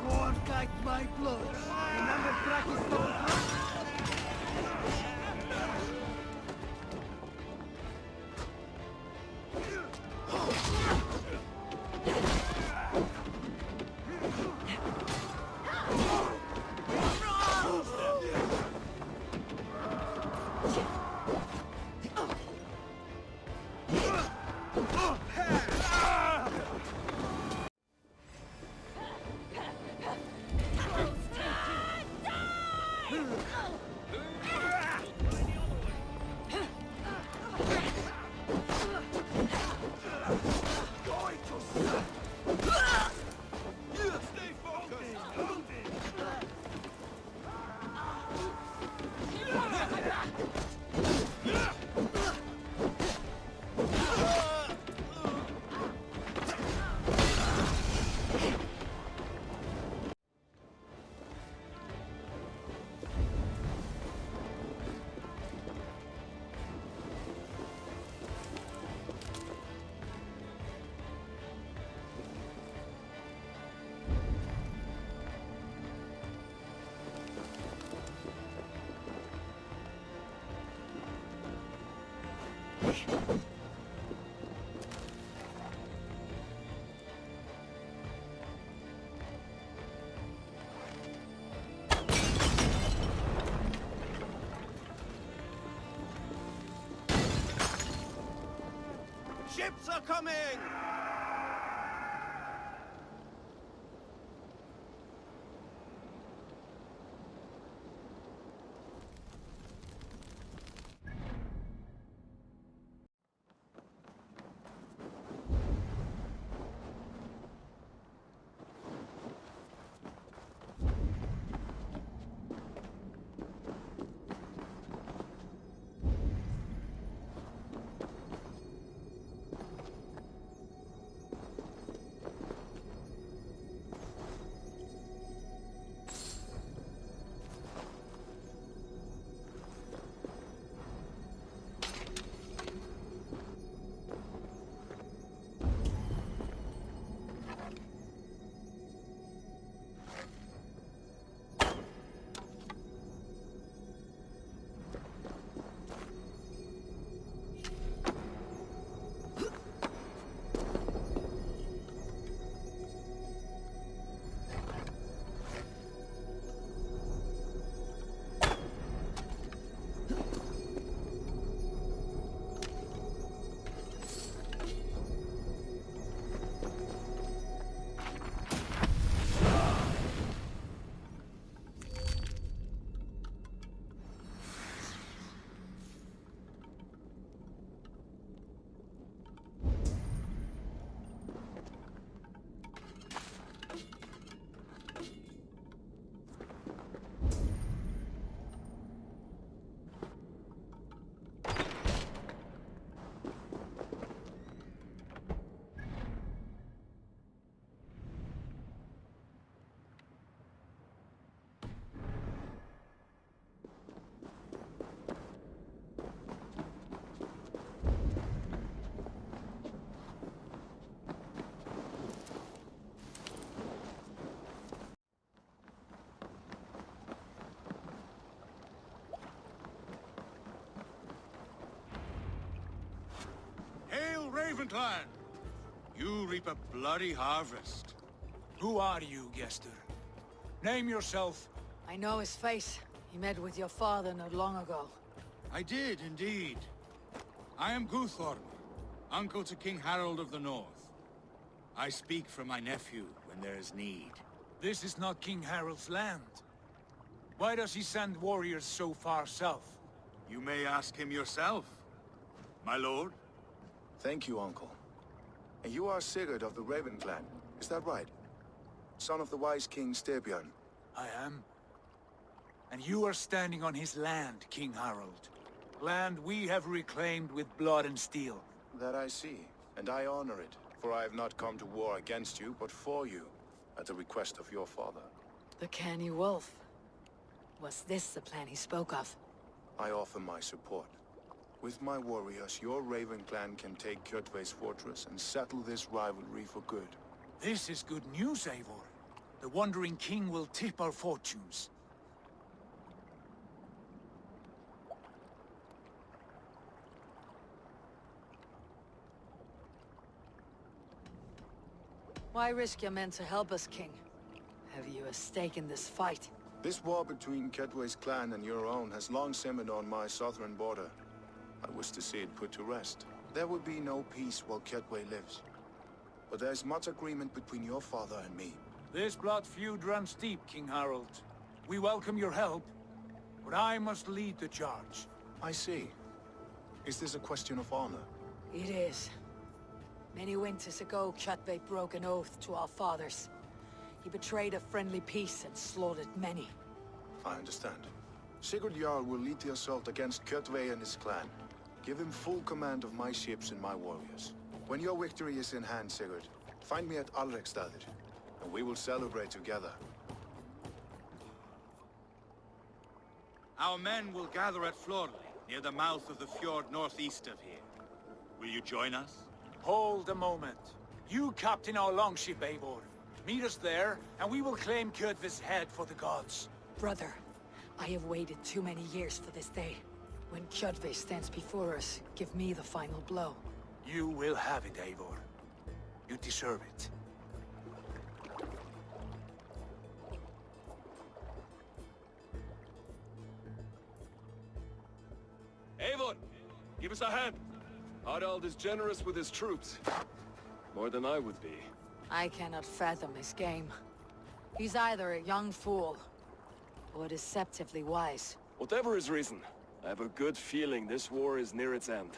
Won't like my blood. Remember Draki's ships are coming! Ravenclan! You reap a bloody harvest. Who are you, Gester? Name yourself. I know his face. He met with your father not long ago. I did, indeed. I am Guthorm, uncle to King Harold of the North. I speak for my nephew when there is need. This is not King Harold's land. Why does he send warriors so far south? You may ask him yourself, my lord. Thank you, uncle. And you are Sigurd of the Raven clan, is that right? Son of the wise King Styrbjörn. I am. And you are standing on his land, King Harold. Land we have reclaimed with blood and steel. That I see, and I honor it, for I have not come to war against you, but for you, at the request of your father. The canny wolf. Was this the plan he spoke of? I offer my support. With my warriors, your Raven clan can take Kjotve's fortress and settle this rivalry for good. This is good news, Eivor. The Wandering King will tip our fortunes. Why risk your men to help us, King? Have you a stake in this fight? This war between Kjotve's clan and your own has long simmered on my southern border. I wish to see it put to rest. There will be no peace while Kjotve lives. But there is much agreement between your father and me. This blood feud runs deep, King Harold. We welcome your help, but I must lead the charge. I see. Is this a question of honor? It is. Many winters ago, Kjotve broke an oath to our fathers. He betrayed a friendly peace and slaughtered many. I understand. Sigurd Jarl will lead the assault against Kjotve and his clan. Give him full command of my ships and my warriors. When your victory is in hand, Sigurd, find me at Alrekstadir, and we will celebrate together. Our men will gather at Florli, near the mouth of the fjord northeast of here. Will you join us? Hold a moment. You captain our longship, Eivor. Meet us there, and we will claim Kjotve's head for the gods. Brother, I have waited too many years for this day. When Kjotve stands before us, give me the final blow. You will have it, Eivor. You deserve it. Eivor, give us a hand. Harald is generous with his troops. More than I would be. I cannot fathom his game. He's either a young fool, or deceptively wise. Whatever his reason, I have a good feeling this war is near its end.